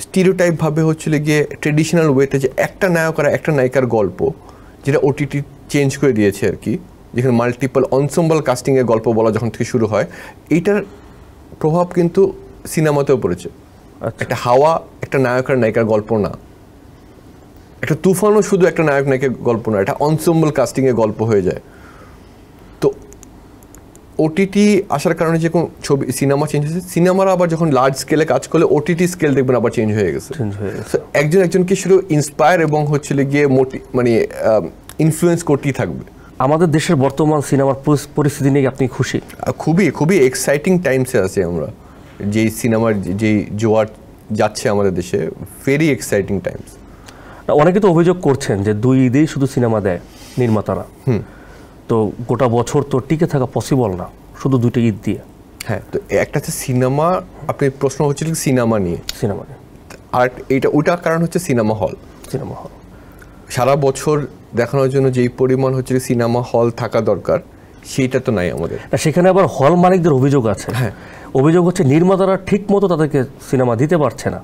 স্টিরিওটাইপভাবে হচ্ছিল গিয়ে ট্রেডিশনাল ওয়েতে যে একটা নায়ক আর একটা নায়িকার গল্প, যেটা ওটিটি চেঞ্জ করে দিয়েছে আর কি, যেখানে মাল্টিপল অনসেম্বল কাস্টিংয়ের গল্প বলা যখন থেকে শুরু হয়, এইটার প্রভাব কিন্তু সিনেমাতেও পড়েছে। একটা হাওয়া একটা নায়ক আর নায়িকার গল্প না, একটা তুফানও শুধু একটা নায়ক নায়িকার গল্প না, এটা অনসেম্বল কাস্টিংয়ের গল্প হয়ে যায়। তো ওটিটি আসার কারণে যে কোন সিনেমা চেঞ্জ হয়েছে, সিনেমার আবার যখন লার্জ স্কেলে কাজ করলে ওটিটি স্কেল দেখবেন আবার চেঞ্জ হয়ে গেছে। একজনকে শুধু ইন্সপায়ার এবং হচ্ছে গিয়ে মানে ইনফ্লুয়েন্স করতেই থাকবে। আমাদের দেশের বর্তমান সিনেমার পরিস্থিতি নিয়ে আপনি খুশি? খুবই খুবই এক্সাইটিং টাইমসে আছি আমরা। যেই সিনেমার যেই জোয়ার যাচ্ছে আমাদের দেশে, ভেরি এক্সাইটিং টাইমস। অনেকে তো অভিযোগ করছেন যে 2 ঈদেই শুধু সিনেমা দেয় নির্মাতারা, তো গোটা বছর তো টিকে থাকা পসিবল না শুধু 2টা ঈদ দিয়ে। হ্যাঁ, তো একটা হচ্ছে সিনেমা, আপনি প্রশ্ন হচ্ছিল সিনেমা নিয়ে, আর ওইটার কারণ হচ্ছে সিনেমা হল। সারা বছর দেখানোর জন্য যেই পরিমাণ হচ্ছে সিনেমা হল থাকা দরকার, সেইটা তো নাই আমাদের। সেখানে আবার হল মালিকদের অভিযোগ আছে। হ্যাঁ, অভিযোগ হচ্ছে নির্মাতারা ঠিক মতো তাদেরকে সিনেমা দিতে পারছে না।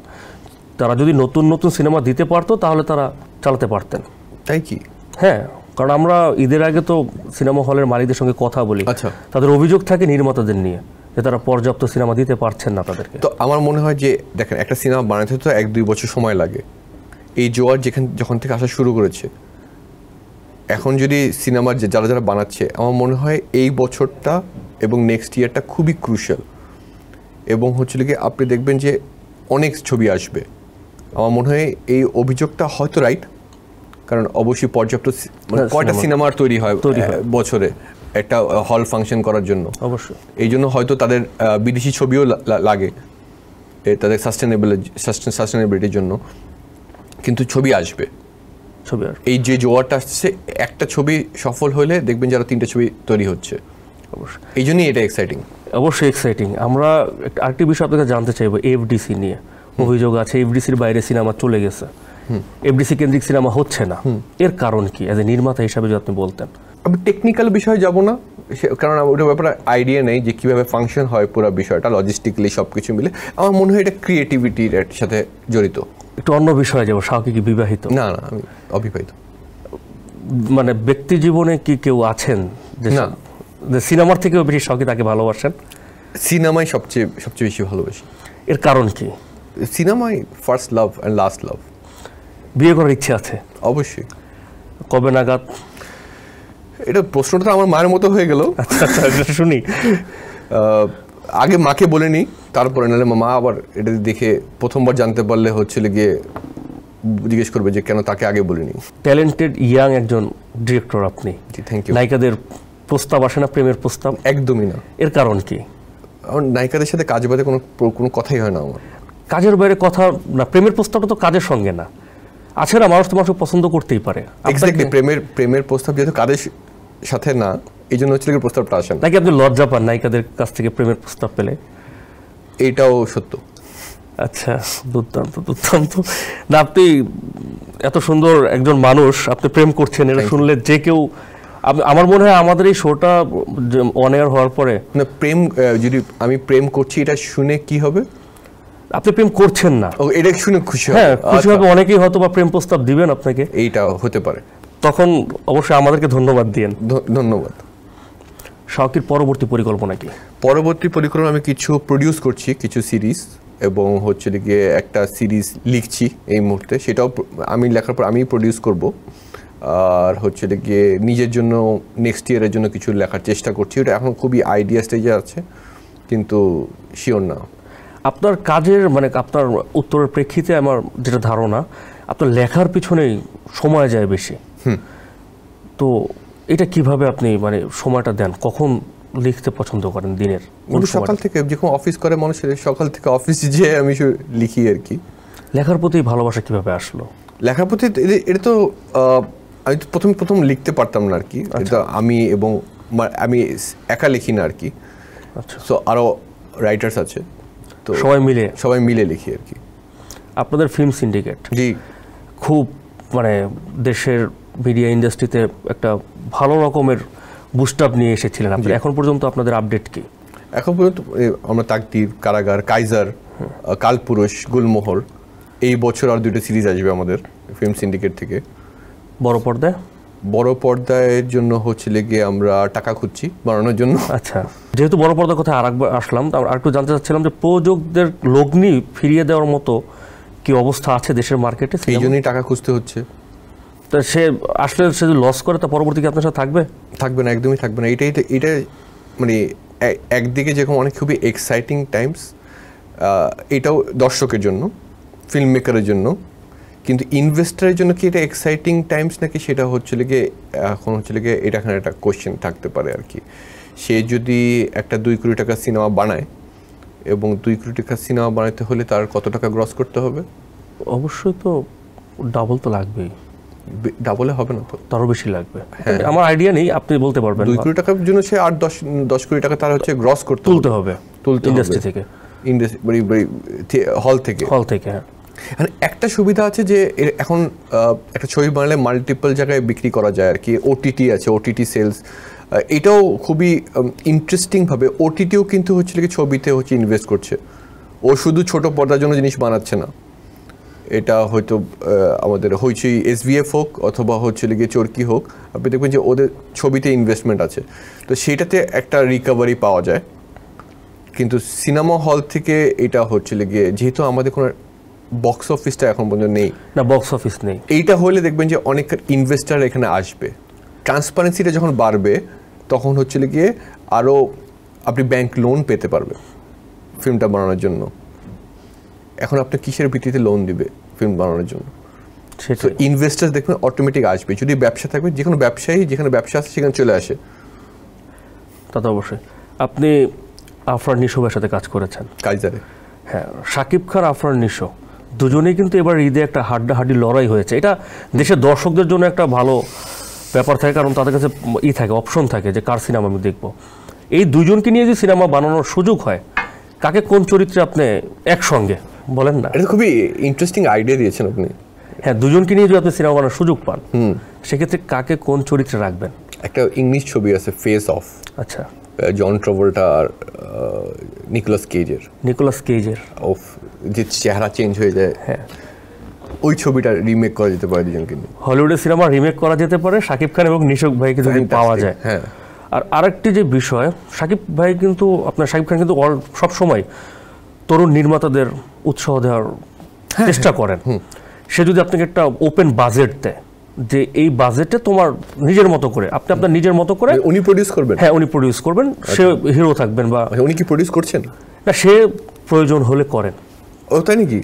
তারা যদি নতুন নতুন সিনেমা দিতে পারতো তাহলে তারা চালাতে পারতেন। তাই কি? হ্যাঁ, কারণ আমরা ঈদের আগে তো সিনেমা হলের মালিকদের সঙ্গে কথা বলি। আচ্ছা, তাদের অভিযোগ থাকে নির্মাতাদের নিয়ে যে তারা পর্যাপ্ত সিনেমা দিতে পারছেন না তাদেরকে। তো আমার মনে হয় যে দেখেন, একটা সিনেমা বানাতে তো 1-2 বছর সময় লাগে। এই জোয়ার যখন থেকে আসা শুরু করেছে, এখন যদি সিনেমার যারা বানাচ্ছে, আমার মনে হয় এই বছরটা এবং নেক্সট ইয়ারটা খুবই ক্রুশিয়াল। এবং হচ্ছে কি আপনি দেখবেন যে অনেক ছবি আসবে। আমার মনে হয় এই অভিযোগটা হয়তো রাইট, কারণ অবশ্যই পর্যাপ্ত কয়টা সিনেমার তৈরি হয় বছরে একটা হল ফাংশন করার জন্য। অবশ্যই এই জন্য হয়তো তাদের বিদেশি ছবিও লাগে তাদের সাস্টেনেবিলিটির জন্য, কিন্তু ছবি আসবে। এই যে জোয়ারটা আসছে, একটা ছবি সফল হলে দেখবেন যে আরো 3টে ছবি তৈরি হচ্ছে। অবশ্যই এই জন্যই এটা এক্সাইটিং। অবশ্যই এক্সাইটিং। আমরা আরেকটি বিষয় আপনাকে জানতে চাইবো, এফডিসি নিয়ে অভিযোগ আছে এফডিসির বাইরে সিনেমা চলে গেছে, এফডিসি কেন্দ্রিক সিনেমা হচ্ছে না। এর কারণ কি অ্যাজ এ নির্মাতা হিসাবে যদি আপনি বলতেন? আমি টেকনিক্যাল বিষয়ে যাব না, কারণ ওটার ব্যাপারে আইডিয়া নেই যে কীভাবে ফাংশন হয় পুরো বিষয়টা লজিস্টিক্যালি সব কিছু মিলে। আমার মনে হয় এটা ক্রিয়েটিভিটির সাথে জড়িত। একটু অন্য বিষয়ে যাবো, শাওকি কি বিবাহিত? না না, আমি অবিবাহিত। মানে ব্যক্তি জীবনে কি কেউ আছেন যে সিনেমার থেকেও বেশি শাওকি তাকে ভালোবাসেন? সিনেমাই সবচেয়ে বেশি ভালোবাসি। এর কারণ কি? সিনেমাই ফার্স্ট লাভ অ্যান্ড লাস্ট লাভ। বিয়ে করার ইচ্ছে আছে? অবশ্যই। কবে নাগাদ? এটা প্রশ্নটা আমার মায়ের মতো হয়ে গেল। আচ্ছা শুনি। আগে মাকে বলে নিই, তারপরে নাহলে মা আবার এটা দেখে প্রথমবার জানতে পারলে হচ্ছিল গিয়ে জিজ্ঞেস করবে যে কেন তাকে আগে বলিনি। ট্যালেন্টেড ইয়াং একজন ডিরেক্টর আপনি। জি, থ্যাংক ইউ। নায়িকাদের প্রস্তাব আসে না, প্রেমের প্রস্তাব? একদমই না। এর কারণ কি? আমার নায়িকাদের সাথে কাজ বাদে কোনো কথাই হয় না আমার। কাজের বাইরে কথা না, প্রেমের প্রস্তাবটা তো কাজের সঙ্গে না। আছে না, মানুষ তো মানুষ পছন্দ করতেই পারে। এক্স্যাক্টলি, প্রেমের প্রস্তাব যেহেতু কাদের সাথে না, এই জন্য হচ্ছে প্রস্তাবটা আসে না। নাকি আপনি লজ্জা পান নায়িকাদের কাছ থেকে প্রেমের প্রস্তাব পেলে? এইটাও সত্য। আচ্ছা, দুর্দান্ত দুর্দান্ত। না, আপনি এত সুন্দর একজন মানুষ, আপনি প্রেম করছেন, এটা শুনলে যে কেউ, আমার মনে হয় আমাদের এই শোটা অন এয়ার হওয়ার পরে, না প্রেম, যদি আমি প্রেম করছি এটা শুনে কি হবে? আপনি প্রেম করছেন না, এটা শুনে খুশি হবে। হ্যাঁ, খুশি হবে। অনেকেই হয়তো বা প্রেম প্রস্তাব দিবেন আপনাকে, এইটা হতে পারে। তখন অবশ্যই আমাদেরকে ধন্যবাদ দিয়েন। ধন্যবাদ। শাওকির পরবর্তী পরিকল্পনা কি? পরবর্তী পরিকল্পনা, আমি কিছু প্রডিউস করছি, কিছু সিরিজ, এবং হচ্ছে গিয়ে একটা সিরিজ লিখছি এই মুহূর্তে, সেটাও আমি লেখার পর আমি প্রডিউস করব। আর হচ্ছে গিয়ে নিজের জন্য নেক্সট ইয়ারের জন্য কিছু লেখার চেষ্টা করছি, ওটা এখন খুবই আইডিয়া স্টেজে আছে, কিন্তু শিওর না। আপনার কাজের মানে আপনার উত্তরের প্রেক্ষিতে আমার যেটা ধারণা, আপনার লেখার পিছনেই সময় যায় বেশি। তো এটা কিভাবে আপনি মানে সময়টা দেন? কখন লিখতে পছন্দ করেন দিনের? সকাল থেকে, যখন অফিস করে মানুষের, সকাল থেকে অফিসে যেয়ে আমি লিখি আর কি। লেখার প্রতি ভালোবাসা কিভাবে আসলো? লেখার প্রতি এটা তো আমি তো প্রথম লিখতে পারতাম না আর কি। এটা আমি একা লিখি না আর কি। আচ্ছা, সো আরও রাইটার্স আছে, তো সবাই মিলে লিখি আর কি। আপনাদের ফিল্ম সিন্ডিকেট জি খুব মানে দেশের মিডিয়া ইন্ডাস্ট্রিতে একটা ভালো রকমের বুস্ট আপ নিয়ে এসেছিলেন আপনি। এখন পর্যন্ত আপনাদের আপডেট কি? এখন পর্যন্ত আমরা তাকদীর, কারাগার, কাইজার, কালপুরুষ, গুলমোহর, এই বছর আর 2টা সিরিজ আসবে আমাদের ফিল্ম সিন্ডিকেট থেকে। বড় পর্দায়ের জন্য হচ্ছে গিয়ে আমরা টাকা খুঁজছি বানানোর জন্য। আচ্ছা, যেহেতু বড় পর্দার কথা আরেকবার আসলাম, আর একটু জানতে চাচ্ছিলাম যে প্রযোজকদের লগ্নি ফিরিয়ে দেওয়ার মতো কি অবস্থা আছে দেশের মার্কেটে? এই জন্যই টাকা খুঁজতে হচ্ছে। তা সে আসলে সে যদি লস করে, তা পরবর্তী কি আপনার সাথে থাকবে না? একদমই থাকবে না। এটা মানে একদিকে যেরকম অনেক খুবই এক্সাইটিং টাইমস, এটাও দর্শকের জন্য, ফিল্ম মেকারের জন্য, কিন্তু ইনভেস্টারের জন্য কি এটা এক্সাইটিং টাইমস নাকি, সেটা হচ্ছে গিয়ে এখন এটা এখানে একটা কোশ্চেন থাকতে পারে আর কি। সে যদি একটা 2 কোটি টাকা সিনেমা বানায়, এবং 2 কোটি টাকা সিনেমা বানাতে হলে তার কত টাকা গ্রস করতে হবে? অবশ্যই তো ডাবল তো লাগবেই। ডাবলে হবে না তো, তারও বেশি লাগবে। আমার আইডিয়া নেই, আপনি বলতে পারবেন। 2 কোটি টাকার জন্য সে 8-10 কোটি টাকা তার হচ্ছে গ্রস তুলতে হবে ইন্ডাস্ট্রি থেকে, হল থেকে। হ্যাঁ, একটা সুবিধা আছে যে এখন একটা ছবি বানালে মাল্টিপল জায়গায় বিক্রি করা যায় আর কি। ওটিটি আছে, ওটিটি সেলস, এটাও খুবই ইন্টারেস্টিংভাবে ওটিটিও কিন্তু হচ্ছে কি ছবিতে ইনভেস্ট করছে। ও শুধু ছোট পর্দার জন্য জিনিস বানাচ্ছে না, এটা হয়তো আমাদের হইচই SVF হোক অথবা হচ্ছে গিয়ে চরকি হোক, আপনি দেখবেন যে ওদের ছবিতে ইনভেস্টমেন্ট আছে, তো সেটাতে একটা রিকভারি পাওয়া যায়। কিন্তু সিনেমা হল থেকে এটা হচ্ছে গিয়ে, যেহেতু আমাদের কোনো বক্স অফিসটা এখন পর্যন্ত নেই, বক্স অফিস নেই, এইটা হলে দেখবেন যে অনেক ইনভেস্টার এখানে আসবে। ট্রান্সপারেন্সিটা যখন বাড়বে, তখন হচ্ছে গিয়ে আরও আপনি ব্যাংক লোন পেতে পারবেন ফিল্মটা বানানোর জন্য। এখন আপনি কিসের ভিত্তিতে লোন দিবে ফিল্ম বানানোর জন্য? সেটা ইনভেস্টার দেখবেন অটোমেটিক আসবে। যদি ব্যবসা থাকবে, যে কোনো ব্যবসায়ী যেখানে ব্যবসা আছে সেখানে চলে আসে। তা তো অবশ্যই। আপনি আফরান নিশোর সাথে কাজ করেছেন কাইজারে। হ্যাঁ, শাকিব খান, আফরান নিশো দুজনেই কিন্তু এবার ঈদে একটা হাড্ডাহাড্ডি লড়াই হয়েছে। এটা দেশের দর্শকদের জন্য একটা ভালো ব্যাপার থাকে, কারণ তাদের কাছে থাকে, অপশন থাকে যে কার সিনেমা আমি দেখবো। এই দুজনকে নিয়ে যে সিনেমা বানানোর সুযোগ হয়, কাকে কোন চরিত্রে আপনি একসঙ্গে বলেন না? এটা খুবই ইন্টারেস্টিং আইডিয়া দিয়েছেন আপনি। হ্যাঁ, দুজনকে নিয়ে যদি আপনি সিনেমা বানানোর সুযোগ পান, সেক্ষেত্রে কাকে কোন চরিত্রে রাখবেন? একটা ইংলিশ ছবি আছে, ফেস অফ। আচ্ছা, জন ট্রাভোল্টা আর নিকোলাস কেজের অফ, যে চেহারা চেঞ্জ হয়ে যায়। হ্যাঁ, ওই ছবিটা রিমেক করা যেতে পারে দুজনকে নিয়ে। হলিউডের সিনেমা রিমেক করা যেতে পারে শাকিব খান এবং নিশো ভাইকে যদি পাওয়া যায়। হ্যাঁ, আর আরেকটি যে বিষয়, শাকিব খান কিন্তু সবসময় তরুণ নির্মাতাদের উৎসাহ দেওয়ার চেষ্টা করেন। সে যদি আপনাকে একটা ওপেন বাজেট দেয়, যে এই বাজেটে তোমার নিজের মতো করে, আপনি আপনার নিজের মতো করে, উনি প্রডিউস করবেন। হ্যাঁ, উনি প্রডিউস করবেন, সে হিরো থাকবেন, বা উনি কি প্রডিউস করছেন না, সে প্রয়োজন হলে করেন। ও তাই নাকি?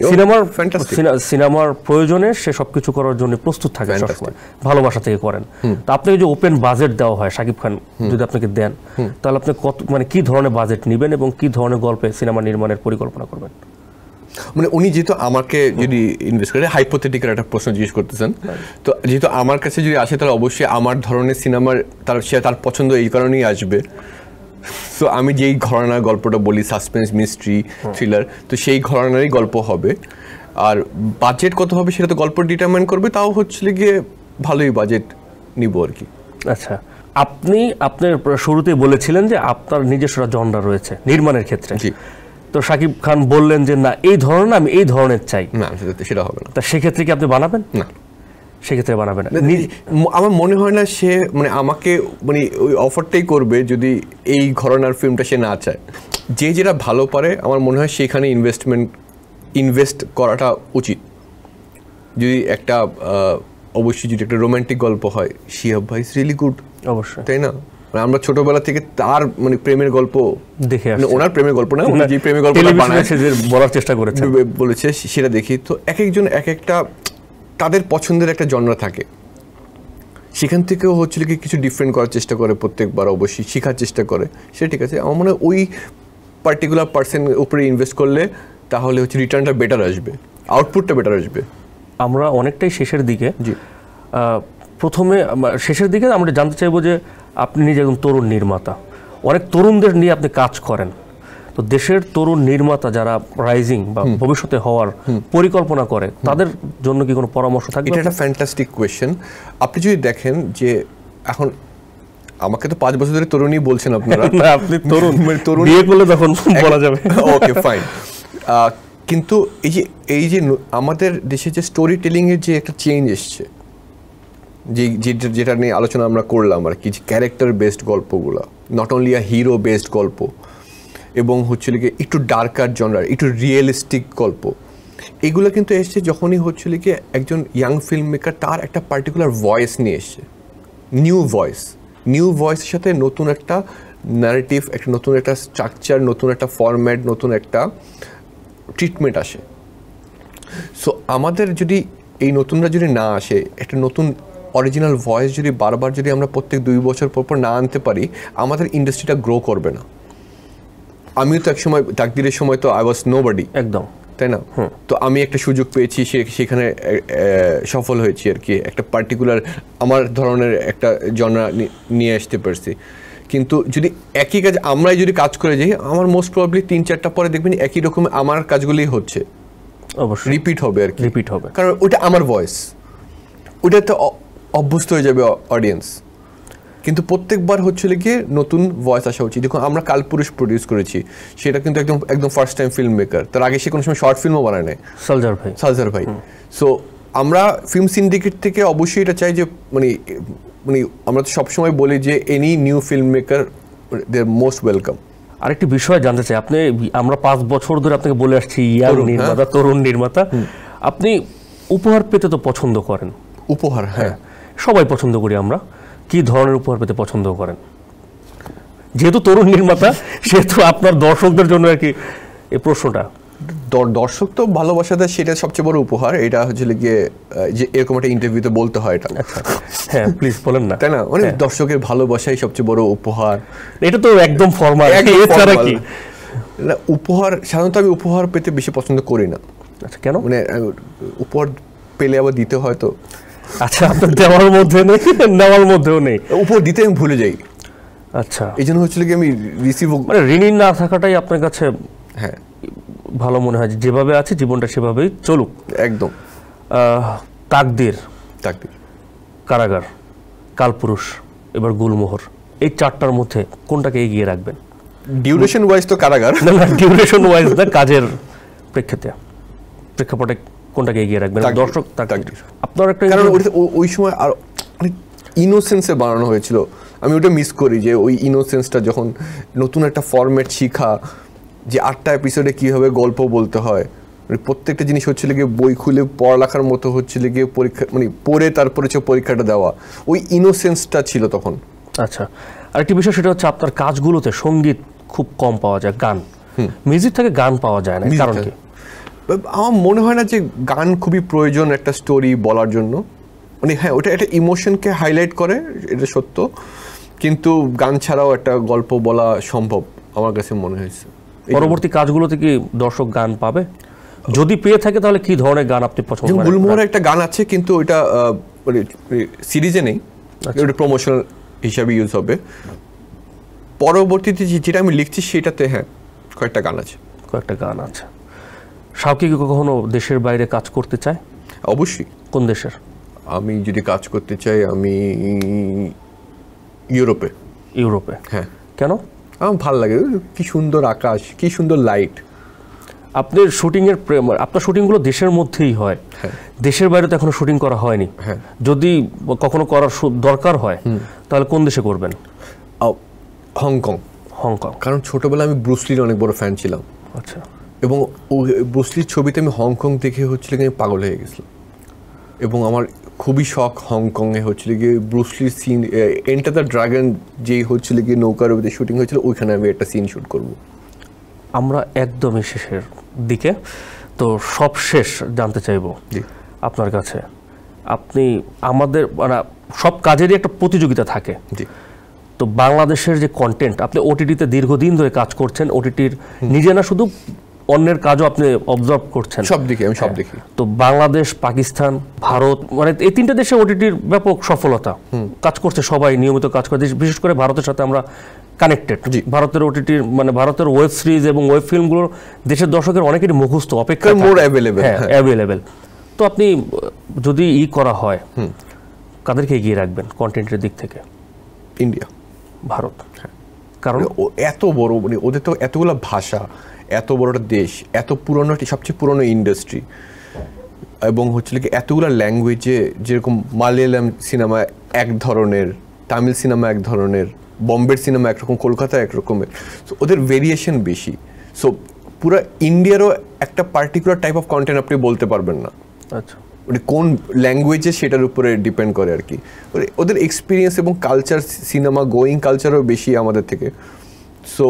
সিনেমার প্রয়োজনে সে সবকিছু করার জন্য প্রস্তুত থাকে, সবসময় ভালোবাসা থেকে করেন। তা আপনাকে যে ওপেন বাজেট দেওয়া হয়, শাকিব খান যদি আপনাকে দেন, তাহলে আপনি কত, মানে কি ধরনের বাজেট নেবেন এবং কি ধরনের গল্পে সিনেমা নির্মাণের পরিকল্পনা করবেন? মানে উনি যেহেতু আমাকে যদি ইনভেস্ট করে হাইপোথেটিক্যাল একটা প্রশ্ন জিজ্ঞেস করতেছেন, তো যেহেতু আমার কাছে যদি আসে তাহলে অবশ্যই আমার ধরনের সিনেমার তার পছন্দ এই কারণেই আসবে। সো আমি যেই ঘরানার গল্পটা বলি, সাসপেন্স, মিস্ট্রি, থ্রিলার, তো সেই ঘরানারই গল্প হবে। আর বাজেট কত হবে সেটা তো গল্প ডিটারমাইন করবে, তাও হচ্ছে গিয়ে ভালোই বাজেট নিব আর কি। আচ্ছা, আপনি আপনার শুরুতেই বলেছিলেন যে আপনার নিজস্ব জনরা রয়েছে নির্মাণের ক্ষেত্রে। জি। তো শাকিব খান বললেন যে না, এই ধরনের আমি এই ধরনের চাই, না সেটা হবে না। তা সেক্ষেত্রে কি আপনি বানাবেন? না, সেক্ষেত্রে বানাবেন না। আমার মনে হয় না সে মানে আমাকে মানে ওই অফারটাই করবে যদি এই ঘরানার ফিল্মটা সে না চায়। যে যেটা ভালো পারে আমার মনে হয় সেখানে ইনভেস্ট করাটা উচিত। যদি একটা অবশ্যই যদি একটা রোমান্টিক গল্প হয়, শিহাব ভাই ইজ রিয়েলি গুড, অবশ্যই, তাই না? মানে আমরা ছোটবেলা থেকে তার মানে প্রেমের গল্প দেখে মানে ওনার প্রেমের গল্প না, উনি যে প্রেমের গল্পটা বানায় বলার চেষ্টা করেছে বলেছে সেটা দেখি। তো এক একজন এক একটা তাদের পছন্দের একটা জনরা থাকে, সেখান থেকেও হচ্ছিল কি কিছু ডিফারেন্ট করার চেষ্টা করে প্রত্যেকবার, অবশ্যই শেখার চেষ্টা করে, সেটা ঠিক আছে। আমার মনে হয় ওই পার্টিকুলার পার্সনের উপরে ইনভেস্ট করলে তাহলে হচ্ছে রিটার্নটা বেটার আসবে, আউটপুটটা বেটার আসবে। আমরা অনেকটাই শেষের দিকে, জি, প্রথমে শেষের দিকে আমরা জানতে চাইবো যে আপনি নিজে একজন তরুণ নির্মাতা, অনেক তরুণদের নিয়ে আপনি কাজ করেন, তো দেশের তরুণ নির্মাতা যারা রাইজিং বা ভবিষ্যতে হওয়ার পরিকল্পনা করে তাদের জন্য কি কোনো পরামর্শ থাকবে? এটা একটা ফ্যান্টাস্টিক কোয়েশ্চেন। আপনি যদি দেখেন যে এখন আমাকে তো 5 বছর ধরে তরুণই বলছেন আপনারা। না, আপনি তরুণ বিয়ে করলে তখন বলা যাবে। Okay fine. কিন্তু এই যে আমাদের দেশে যে স্টোরি টেলিং এর যে একটা চেঞ্জ এসছে, যেটা নিয়ে আলোচনা আমরা করলাম আর কি, ক্যারেক্টার বেসড গল্পগুলো, not only a hero based গল্প, এবং হচ্ছে কি একটু ডার্কার জনরার, একটু রিয়েলিস্টিক গল্প, এগুলো কিন্তু এসছে যখনই হচ্ছিল কি একজন ইয়াং ফিল্ম মেকার তার একটা পার্টিকুলার ভয়েস নিয়ে এসছে, নিউ ভয়েসের সাথে নতুন একটা ন্যারেটিভ, একটা নতুন একটা স্ট্রাকচার, নতুন একটা ফরম্যাট, নতুন একটা ট্রিটমেন্ট আসে। সো আমাদের যদি এই নতুনরা যদি না আসে, একটা নতুন অরিজিনাল ভয়েস যদি বারবার যদি আমরা প্রত্যেক 2 বছর পর না আনতে পারি, আমাদের ইন্ডাস্ট্রিটা গ্রো করবে না। আমিও তো একসময় তাকদিরের সময় তো আই ওয়াজ নোবডি, একদম, তাই না? তো আমি একটা সুযোগ পেয়েছি, সেখানে সফল হয়েছি আর কি, একটা পার্টিকুলার আমার ধরনের একটা জনরা নিয়ে আসতে পারছি। কিন্তু যদি একই কাজ আমরাই যদি কাজ করে যাই, আমার মোস্ট প্রবাবলি 3-4টা পরে দেখবেন একই রকম আমার কাজগুলোই হচ্ছে, অবশ্যই রিপিট হবে আর কি, রিপিট হবে, কারণ ওটা আমার ভয়েস, ওটাতে অভ্যস্ত হয়ে যাবে অডিয়েন্স। কিন্তু প্রত্যেকবার হচ্ছে গিয়ে নতুন ভয়েস আসা উচিত। দেখুন আমরা কালপুরুষ প্রডিউস করেছি, সেটা কিন্তু একদম ফার্স্ট টাইম ফিল্ম মেকার, তার আগে সে কোনো সময় শর্ট ফিল্মও বানায় নাই, সালজার ভাই। সো আমরা ফিল্ম সিন্ডিকেট থেকে অবশ্যই এটা চাই যে মানে আমরা তো সবসময় বলি যে এনি নিউ ফিল্ম মেকার দে আর মোস্ট ওয়েলকাম। আরেকটি বিষয় জানতে চাই, আমরা 5 বছর ধরে আপনাকে বলে আসছি ইয়াং নির্মাতা, তরুণ নির্মাতা, আপনি উপহার পেতে তো পছন্দ করেন? উপহার, হ্যাঁ, সবাই পছন্দ করি আমরা। কি ধরনের উপহার পেতে পছন্দ করেন? যেহেতু তরুণ নির্মাতা সেহেতু আপনার দর্শকদের জন্য আর কি এই প্রশ্নটা। দর্শক তো ভালোবাসা দেয়, সেটা সবচেয়ে বড় উপহার। এটা হচ্ছে গিয়ে যে এরকম একটা ইন্টারভিউতে বলতে হয় এটা। হ্যাঁ, প্লিজ বলেন না, তাই না? মানে দর্শকের ভালোবাসাই সবচেয়ে বড় উপহার। এটা তো একদম ফর্মাল, এছাড়া কি উপহার? সাধারণত আমি উপহার পেতে বেশি পছন্দ করি না। আচ্ছা, কেন? মানে উপহার পেলে আবার দিতে হয় তো। আচ্ছা, আপনার দেওয়ার মধ্যে নেই, নেওয়ার মধ্যেও নেই, উপহার দিতে আমি ভুলে যাই। আচ্ছা, এই জন্য হচ্ছিল কি আমি রিসিভ, মানে ঋণী না থাকাটাই আপনার কাছে হ্যাঁ ভালো মনে হয়, যেভাবে আছে জীবনটা সেভাবেই চলুক। একদম। তাকদির, কারাগার, কালপুরুষ, এবার গুলমোহর, এই 4টার মধ্যে কোনটাকে এগিয়ে রাখবেন? ডিউরেশন ওয়াইজ তো কারাগার। না, ডিউরেশন ওয়াইজ না, কাজের প্রেক্ষাপটে কোনটাকে এগিয়ে রাখবেন? দর্শক তাকদির আপনার একটা, কারণ ওই সময় আর অনেক ইনোসেন্সে বানানো হয়েছিল, আমি ওটা মিস করি যে ওই ইনোসেন্সটা যখন নতুন একটা ফরম্যাট শিখা, যে 8টা এপিসোডে কীভাবে গল্প বলতে হয়, মানে প্রত্যেকটা জিনিস হচ্ছিল গিয়ে বই খুলে পড়ালেখার মতো হচ্ছিল গিয়ে পরীক্ষা, মানে পড়ে তারপরে পরীক্ষাটা দেওয়া, ওই ইনোসেন্সটা ছিল তখন। আচ্ছা, আরেকটি বিষয় সেটা হচ্ছে আপনার কাজগুলোতে সঙ্গীত খুব কম পাওয়া যায়, গান, মিউজিক থেকে গান পাওয়া যায় না, কারণ কি? আমার মনে হয় না যে গান খুবই প্রয়োজন একটা স্টোরি বলার জন্য। মানে হ্যাঁ, ওটা একটা ইমোশনকে হাইলাইট করে, এটা সত্য, কিন্তু গান ছাড়াও একটা গল্প বলা সম্ভব আমার কাছে মনে হয়েছে। পরবর্তী কাজগুলোতে কি দর্শক গান পাবে? যদি পেয়ে থাকে তাহলে কি ধরনের গান আপনি পছন্দ করেন? গুলমোহরের একটা গান আছে, কিন্তু ওইটা সিরিজে নেই, ওটা প্রমোশনাল হিসাবে ইউজ হবে। পরবর্তীতে যেটা আমি লিখছি সেটাতে হ্যাঁ কয়েকটা গান আছে। শাওকি কি কখনো দেশের বাইরে কাজ করতে চায়? অবশ্যই। কোন দেশের? আমি যদি কাজ করতে চাই আমি ইউরোপে। হ্যাঁ। কেন? আমার ভালো লাগে, কি সুন্দর আকাশ, কি সুন্দর লাইট। আপনার শুটিংগুলো দেশের মধ্যেই হয়, দেশের বাইরে তো এখনো শুটিং করা হয়নি। যদি কখনো করার দরকার হয় তাহলে কোন দেশে করবেন? হংকং। কারণ ছোটবেলায় আমি ব্রুসলির অনেক বড় ফ্যান ছিলাম। আচ্ছা। এবং ব্রুসলির ছবিতে আমি হংকং দেখে হচ্ছিল আমি পাগল হয়ে গেছিলাম, এবং আমার খুবই শখ হংকংয়ে হচ্ছিল গিয়ে ব্রুসলির সিন, এন্টার দ্য ড্রাগন যেই হচ্ছিল গিয়ে নৌকার উপরে শুটিং হয়েছিল, ওইখানে আমি একটা সিন শুট করব। আমরা একদমই শেষের দিকে, তো সব শেষ জানতে চাইব আপনার কাছে, আপনি আমাদের মানে সব কাজেরই একটা প্রতিযোগিতা থাকে, তো বাংলাদেশের যে কন্টেন্ট, আপনি ওটিটিতে দীর্ঘদিন ধরে কাজ করছেন, ওটিটির নিজে না শুধু অন্যের কাজও আপনি অবজার্ভ করছেন, সব দিকে আমি সব দেখি। তো বাংলাদেশ, পাকিস্তান, ভারত, মানে এই তিনটা দেশে ওটিটির ব্যাপক সফলতা, কাজ করছে সবাই, নিয়মিত কাজ করে, বিশেষ করে ভারতের সাথে আমরা কানেক্টেড। ভারতের ওটিটির মানে ভারতের ওয়েব সিরিজ এবং ওয়েব ফিল্মগুলো দেশের দর্শকের অনেকেরই মুখস্থ, অপেক্ষা মোর অ্যাভেলেবল। তো আপনি যদি করা হয়, কাদেরকে এগিয়ে রাখবেন কন্টেন্টের দিক থেকে? ইন্ডিয়া, ভারত। কারণ এত বড়, মানে ওদের তো এতগুলো ভাষা, এত বড় একটা দেশ, এত পুরনো, সবচেয়ে পুরনো ইন্ডাস্ট্রি, এবং হচ্ছিল কি এতগুলো ল্যাঙ্গুয়েজে, যেরকম মালয়ালম সিনেমা এক ধরনের, তামিল সিনেমা এক ধরনের, বম্বের সিনেমা একরকম, কলকাতা একরকমের, সো ওদের ভেরিয়েশন বেশি। সো পুরো ইন্ডিয়ারও একটা পার্টিকুলার টাইপ অফ কন্টেন্ট আপনি বলতে পারবেন না। আচ্ছা, মানে কোন ল্যাঙ্গুয়েজে সেটার উপরে ডিপেন্ড করে আর কি। ওদের এক্সপিরিয়েন্স এবং কালচার, সিনেমা গোয়িং কালচারও বেশি আমাদের থেকে। সো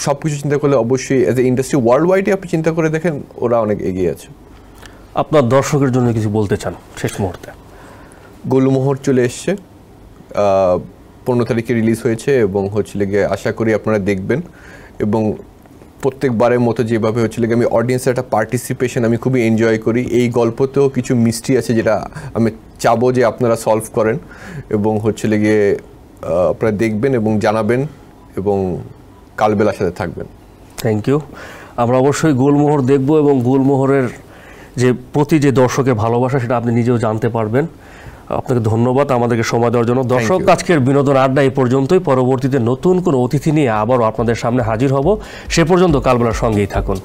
সব কিছু চিন্তা করলে অবশ্যই অ্যাজ এ ইন্ডাস্ট্রি ওয়ার্ল্ড ওয়াইডে আপনি চিন্তা করে দেখেন, ওরা অনেক এগিয়ে আছে। আপনার দর্শকের জন্য কিছু বলতে চান শেষ মুহূর্তে? গুলমোহর চলে এসছে, 15 তারিখে রিলিজ হয়েছে, এবং হচ্ছিল গিয়ে আশা করি আপনারা দেখবেন। এবং প্রত্যেকবারের মতো যেভাবে হচ্ছিল গিয়ে আমি অডিয়েন্সের একটা পার্টিসিপেশন আমি খুবই এনজয় করি। এই গল্পতেও কিছু মিস্ট্রি আছে যেটা আমি চাবো যে আপনারা সলভ করেন, এবং হচ্ছিল গিয়ে আপনারা দেখবেন এবং জানাবেন, এবং কালবেলার সাথে থাকবেন। Thank you. আমরা অবশ্যই গুলমোহর দেখব, এবং গুলমোহরের যে প্রতি যে দর্শকের ভালোবাসা সেটা আপনি নিজেও জানতে পারবেন। আপনাকে ধন্যবাদ আমাদেরকে সময় দেওয়ার জন্য। দর্শক, আজকের বিনোদন আড্ডা এই পর্যন্তই। পরবর্তীতে নতুন কোনো অতিথি নিয়ে আবারও আপনাদের সামনে হাজির হব। সে পর্যন্ত কালবেলার সঙ্গেই থাকুন।